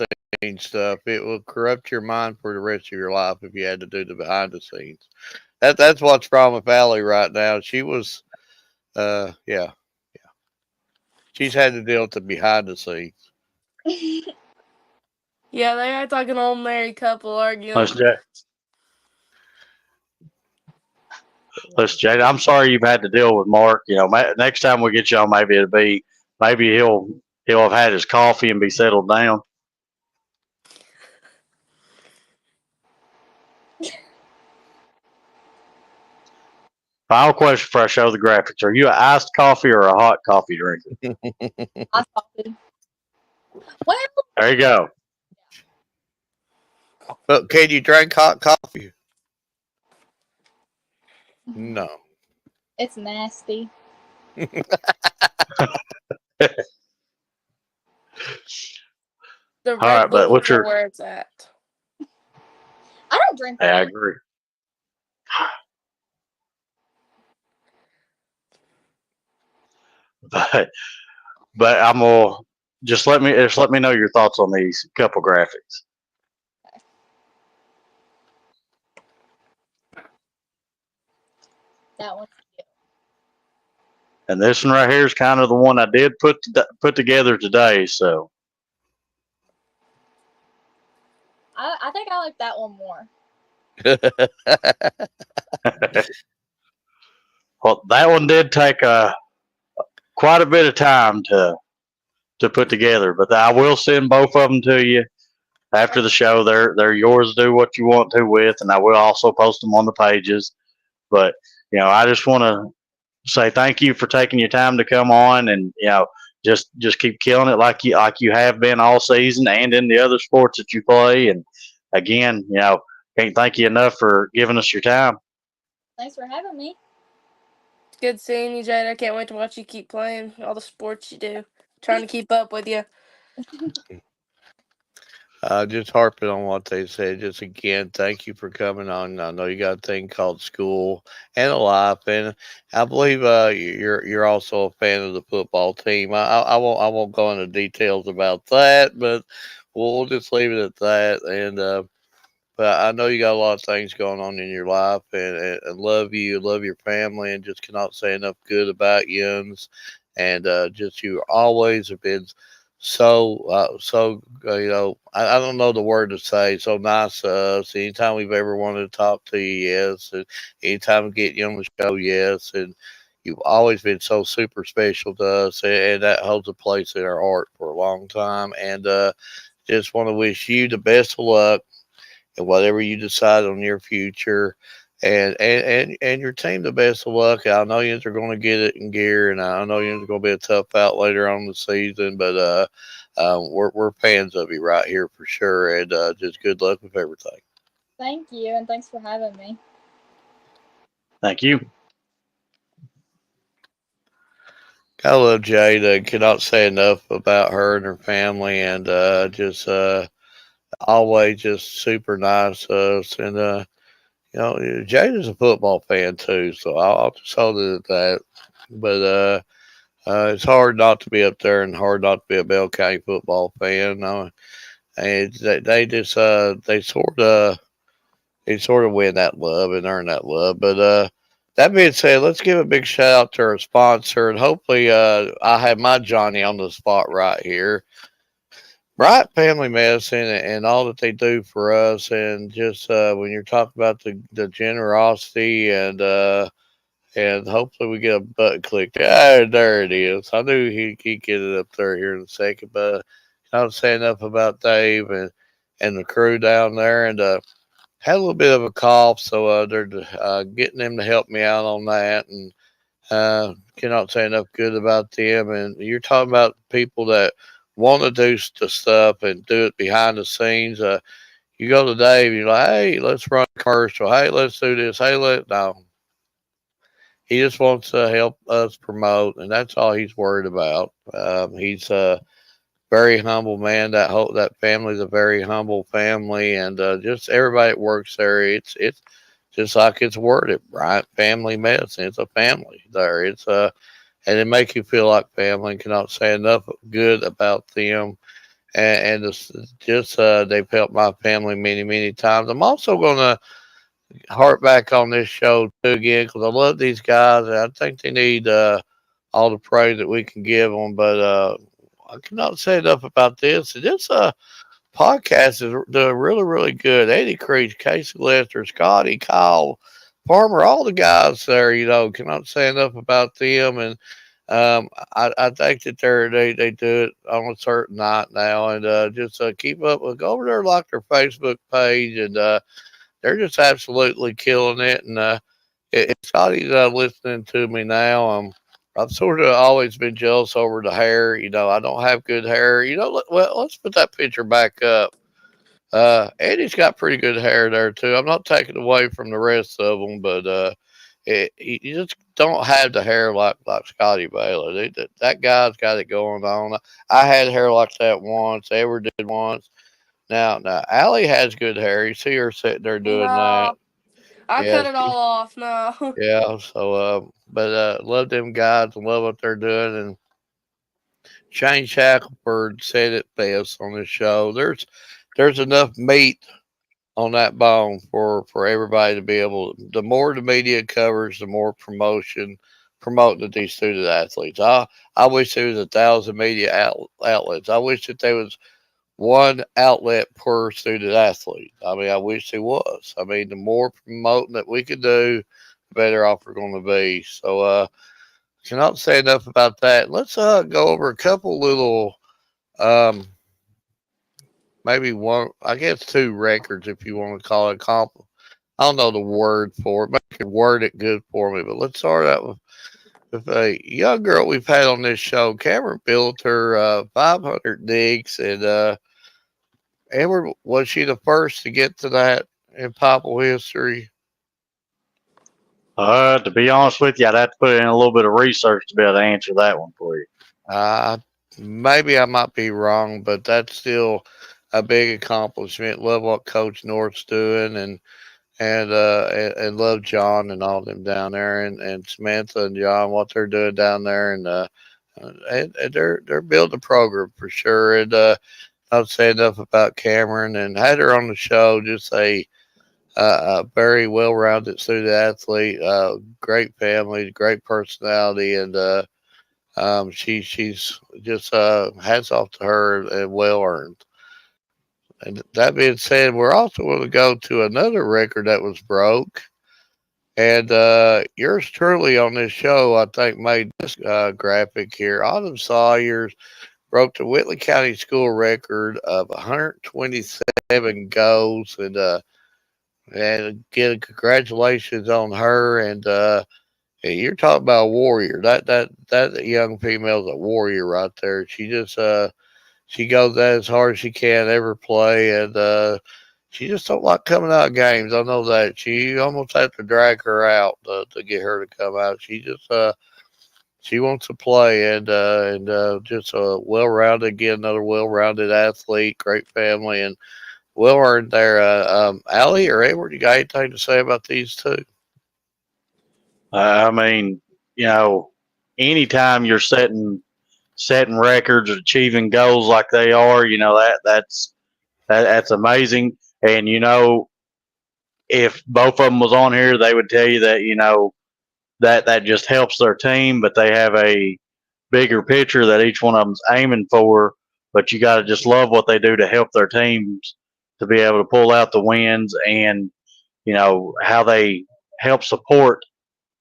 scenes stuff. It will corrupt your mind for the rest of your life if you had to do the behind the scenes. That's what's wrong with Allie right now. She was, yeah. She's had to deal with the behind the scenes. Yeah, they act like an old married couple arguing. Listen, Jada, I'm sorry you've had to deal with Mark. You know, next time we get you on, maybe he'll have had his coffee and be settled down. Final question before I show the graphics: are you an iced coffee or a hot coffee drinker? Iced coffee. Well, There you go. But can you drink hot coffee? No. it's nasty. The All right, Red but Bulls what's are your? where it's at. I don't drink Hey, I that. agree. But I'm gonna just let me know your thoughts on these couple graphics. That one. And this one right here is kind of the one I did put together today. So I think I like that one more. well, that one did take quite a bit of time to put together, but I will send both of them to you after the show. They're yours to do what you want to with, and I will also post them on the pages. But I just want to say thank you for taking your time to come on, and just keep killing it like you have been all season and in the other sports that you play. And again, can't thank you enough for giving us your time. Thanks for having me. It's good seeing you, Jade. I can't wait to watch you keep playing all the sports you do. Trying to keep up with you. Just harping on what they said. Just again, thank you for coming on. I know you got a thing called school and a life, and I believe you're also a fan of the football team. I won't go into details about that, but we'll just leave it at that. And but I know you got a lot of things going on in your life, and love you, love your family, and just cannot say enough good about you. And just you always have been I don't know the word to say, so nice to us. Anytime we've ever wanted to talk to you, yes. And anytime we get you on the show, yes. And you've always been so super special to us, and that holds a place in our heart for a long time. And just want to wish you the best of luck and whatever you decide on your future, and your team the best of luck. I know you're going to get it in gear, and I know you're going to be a tough out later on in the season, but we're fans of you right here for sure, and just good luck with everything. Thank you, and thanks for having me. Thank you. I love Jada. Cannot say enough about her and her family, and just always just super nice to us. And Jada's a football fan too, so I'll just hold it at that. But It's hard not to be up there and hard not to be a Bell County football fan. And they just they sort of win that love and earn that love. But that being said, let's give a big shout out to our sponsor, and hopefully I have my Johnny on the spot right here. Bryant Family Medicine and all that they do for us, and just when you're talking about the generosity and hopefully we get a button clicked. Ah, there it is. I knew he'd get it up there here in a second, but I don't say enough about Dave and the crew down there, and had a little bit of a cough, so they're getting them to help me out on that, and cannot say enough good about them. And you're talking about people that want to do the stuff and do it behind the scenes. You go to Dave, you're like, hey, let's run a commercial. Hey, let's do this. Hey, no. He just wants to help us promote, and that's all he's worried about. He's a very humble man. That family's a very humble family, and just everybody that works there. It's just like it's worded, right? Family medicine. It's a family there. And it make you feel like family. And cannot say enough good about them. And just they've helped my family many times. I'm also gonna harp back on this show too again because I love these guys. And I think they need all the praise that we can give them. But I cannot say enough about this. This podcast is doing really good. Eddie Creech, Casey Lester, Scotty, Kyle, Farmer, all the guys there. Cannot say enough about them. And I think that they do it on a certain night now, and just keep up. Go over there, like their Facebook page, and they're just absolutely killing it. And if Scotty's listening to me now, I've sort of always been jealous over the hair. I don't have good hair. Well, let's put that picture back up. Eddie's got pretty good hair there too. I'm not taking away from the rest of them, but you just don't have the hair like Scotty Baylor. That guy's got it going on. I had hair like that once. Ever did once. Now, Allie has good hair. You see her sitting there doing that. No, I Yeah, cut it all off now. yeah. So, but love them guys and love what they're doing. And Shane Shackelford said it best on this show. There's enough meat on that bone for everybody to be able. The more the media covers, the more promoting these student athletes. I wish there was 1,000 media outlets. I wish that there was one outlet per student athlete. I mean, I wish there was. I mean, the more promoting that we could do, the better off we're going to be. So, cannot say enough about that. Let's go over a couple little, maybe one, I guess two records if you want to call it compliment. I don't know the word for it. Maybe you can word it good for me, but let's start out with a young girl we've had on this show. Cameron built her 500 digs, and Edward, was she the first to get to that in Popple history? To be honest with you, I'd have to put in a little bit of research to be able to answer that one for you. Uh, Maybe I might be wrong, but that's still a big accomplishment. Love what Coach North's doing, and love John and all them down there, and Samantha and John what they're doing down there, and they're building a program for sure. And I'd say enough about Cameron and had her on the show. Just a very well-rounded student athlete, great family, great personality, and she's just hats off to her and well earned. And that being said, we're also going to go to another record that was broke. And yours truly on this show, I think, made this graphic here. Autumn Sawyers broke the Whitley County school record of 127 goals. And again, congratulations on her. And you're talking about a warrior. That young female's a warrior right there. She just she goes as hard as she can ever play, and she just don't like coming out of games. I know that. She almost have to drag her out to get her to come out. She just she wants to play, and just a well-rounded, again, another well-rounded athlete, great family, and well earned there. Allie or Edward, you got anything to say about these two? I mean, you know, anytime you're setting records, achieving goals like they are, that's amazing. And if both of them was on here, they would tell you that that just helps their team, but they have a bigger picture that each one of them's aiming for. But you got to just love what they do to help their teams to be able to pull out the wins, and how they help support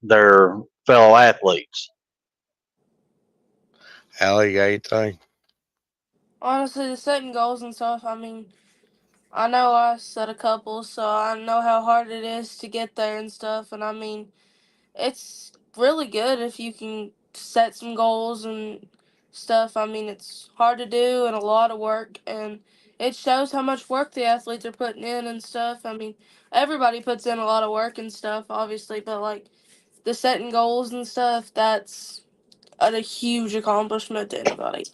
their fellow athletes. Allie, you got anything? Honestly, the setting goals and stuff, I mean, I know I set a couple, so I know how hard it is to get there and stuff. And I mean, it's really good if you can set some goals and stuff. I mean, it's hard to do and a lot of work, and it shows how much work the athletes are putting in and stuff. I mean, everybody puts in a lot of work and stuff, obviously, but like the setting goals and stuff, that's a huge accomplishment to anybody.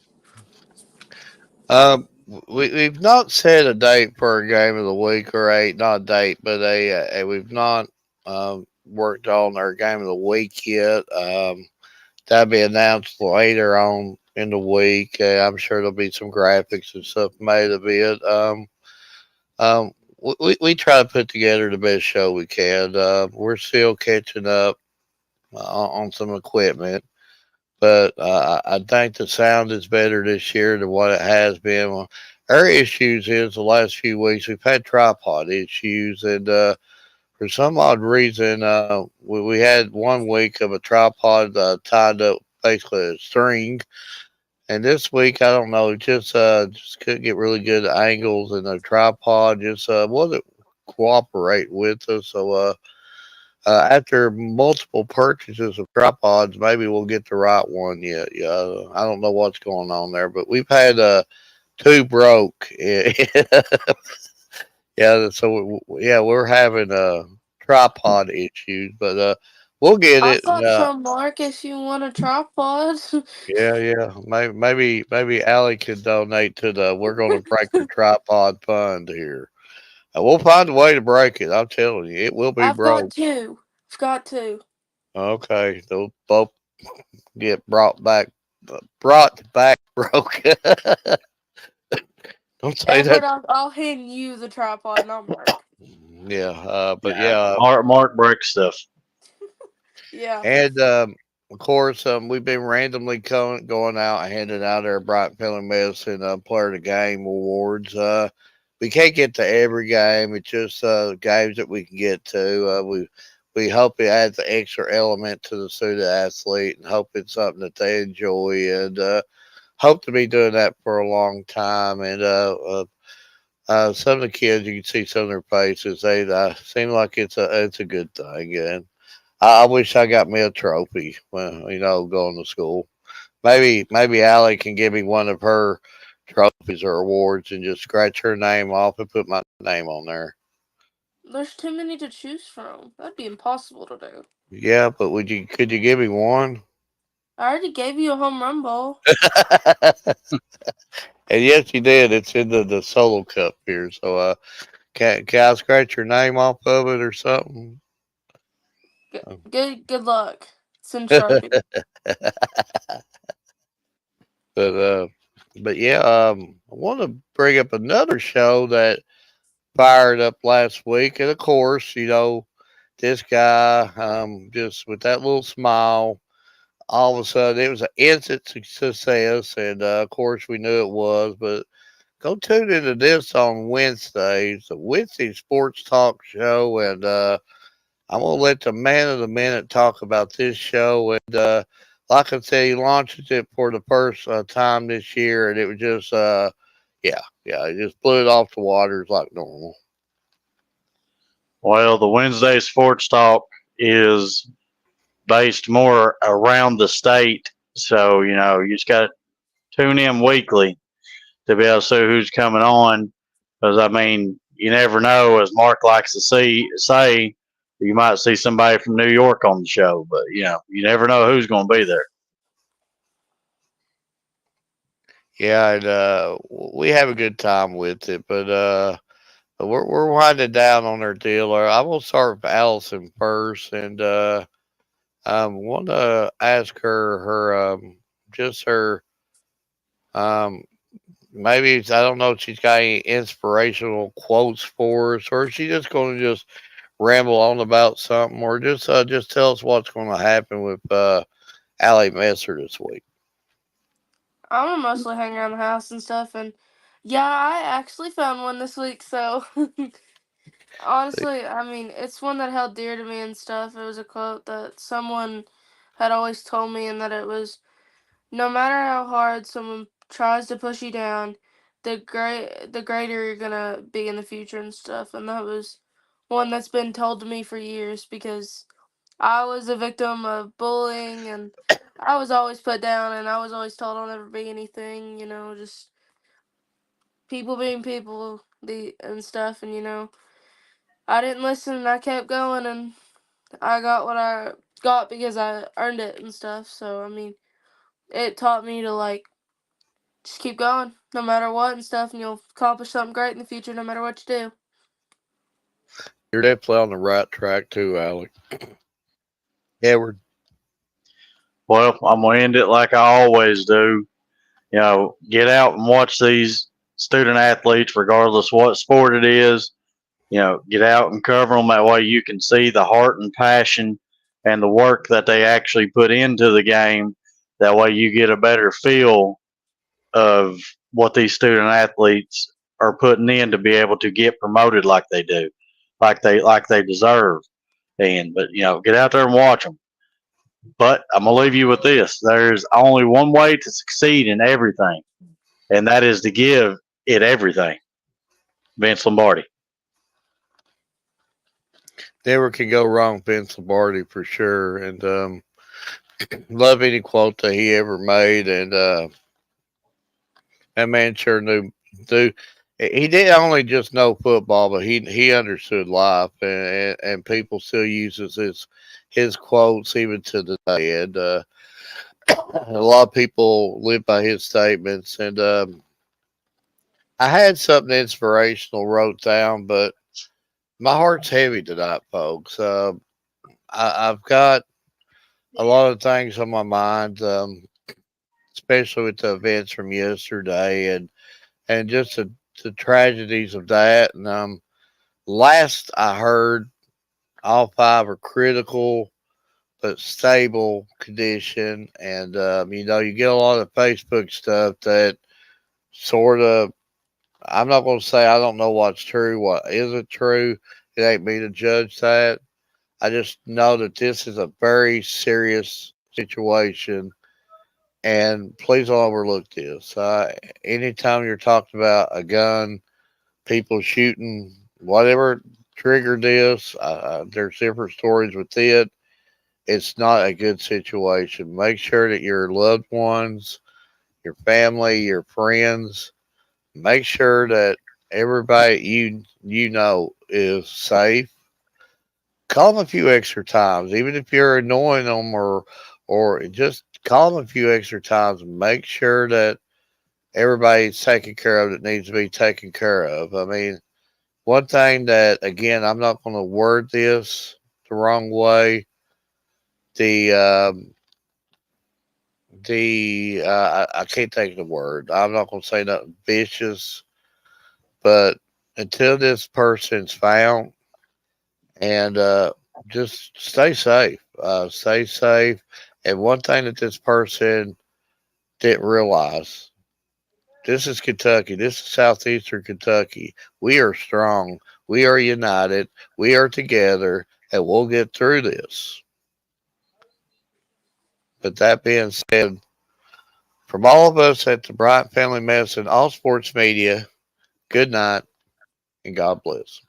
We've not set a date for a game of the week or not a date, but we've not worked on our game of the week yet. That'll be announced later on in the week. I'm sure there'll be some graphics and stuff made of it. Um, we try to put together the best show we can. We're still catching up on some equipment, but I think the sound is better this year than what it has been. Our issues is the last few weeks we've had tripod issues, and for some odd reason, we had 1 week of a tripod tied up basically a string, and this week I don't know, just couldn't get really good angles, and the tripod just wasn't cooperate with us. So after multiple purchases of tripods, maybe we'll get the right one yet. Yeah, I don't know what's going on there, but we've had two broke. Yeah, so yeah, we're having tripod issues, but we'll get I've it. got some, Mark, if you want a tripod. Yeah, yeah, maybe Allie could donate to the We're going to break the tripod fund here. We'll find a way to break it. I'm telling you, it will be I've got broke. two. I've got two. Okay, they'll both get brought back broke. Don't say that. Edward, I'll hand you the tripod, not Mark. Yeah, but Yeah, yeah, Mark breaks stuff. Yeah. and of course, we've been randomly going out and handing out our Bryant Family Medicine Player of the Game awards. We can't get to every game. It's just games that we can get to. We hope it adds an extra element to the student athlete, and hope it's something that they enjoy, and hope to be doing that for a long time. And some of the kids, you can see some of their faces. They seem like it's a good thing, and I wish I got me a trophy when going to school. Maybe Allie can give me one of her trophies or awards and just scratch her name off and put my name on there. There's too many to choose from. That'd be impossible to do. Yeah, but could you give me one? I already gave you a home run ball. And yes, you did. It's in the solo cup here. So can I scratch your name off of it or something? Good luck. It's in Sharpie. But yeah, I want to bring up another show that fired up last week, and of course, this guy, just with that little smile, all of a sudden it was an instant success, and of course we knew it was. But go tune into this on Wednesdays, the Wednesday Sports Talk Show, and I'm gonna let the man of the minute talk about this show. And like I said, he launched it for the first time this year, and it was just yeah, it just blew it off the waters like normal. Well, the Wednesday Sports Talk is based more around the state, so you just got to tune in weekly to be able to see who's coming on. Because I mean, you never know, as Mark likes to say, you might see somebody from New York on the show, but you never know who's going to be there. Yeah, and we have a good time with it, but we're winding down on our deal. I'm gonna start with Allison first, and Want to ask her just her um maybe I don't know if she's got any inspirational quotes for us, or is she just going to just ramble on about something, or just tell us what's going to happen with Allie Messer this week. I'm gonna mostly hang around the house and stuff, and yeah, I actually found one this week. So honestly, I mean, it's one that held dear to me and stuff. It was a quote that someone had always told me, and that it was, no matter how hard someone tries to push you down, the greater you're gonna be in the future and stuff. And that was one that's been told to me for years, because I was a victim of bullying, and I was always put down, and I was always told I'll never be anything, just people being people and stuff. And I didn't listen, and I kept going, and I got what I got because I earned it and stuff. So I mean, it taught me to like just keep going no matter what and stuff, and you'll accomplish something great in the future no matter what you do. You're definitely on the right track too, Alec. Edward. Well, I'm gonna end it like I always do. Get out and watch these student athletes, regardless what sport it is. Get out and cover them. That way you can see the heart and passion and the work that they actually put into the game. That way you get a better feel of what these student athletes are putting in to be able to get promoted like they do, like they deserve. But get out there and watch them. But I'm gonna leave you with this: there's only one way to succeed in everything, and that is to give it everything. Vince Lombardi. Never can go wrong, Vince Lombardi for sure. And love any quote that he ever made. And that man sure knew. He didn't only just know football, but he understood life, and people still uses his quotes even to the day. And a lot of people live by his statements. And I had something inspirational wrote down, but my heart's heavy tonight, folks. I've got a lot of things on my mind, especially with the events from yesterday, and just the tragedies of that. And last I heard, all five are critical but stable condition. And you get a lot of Facebook stuff that sort of. I'm not going to say I don't know what's true. What isn't true? It ain't me to judge that. I just know that this is a very serious situation, and please don't overlook this. Anytime you're talking about a gun, people shooting, whatever triggered this, there's different stories with it. It's not a good situation. Make sure that your loved ones, your family, your friends, make sure that everybody you know is safe. Call them a few extra times, even if you're annoying them, or just call them a few extra times and make sure that everybody's taken care of that needs to be taken care of. I mean, one thing that again, I'm not going to word this the wrong way. The I can't think of the word. I'm not going to say nothing vicious, but until this person's found, and just stay safe. Stay safe. And one thing that this person didn't realize, this is Kentucky. This is southeastern Kentucky. We are strong. We are united. We are together, and we'll get through this. But that being said, from all of us at the Bryant Family Medicine, all sports media, good night and God bless.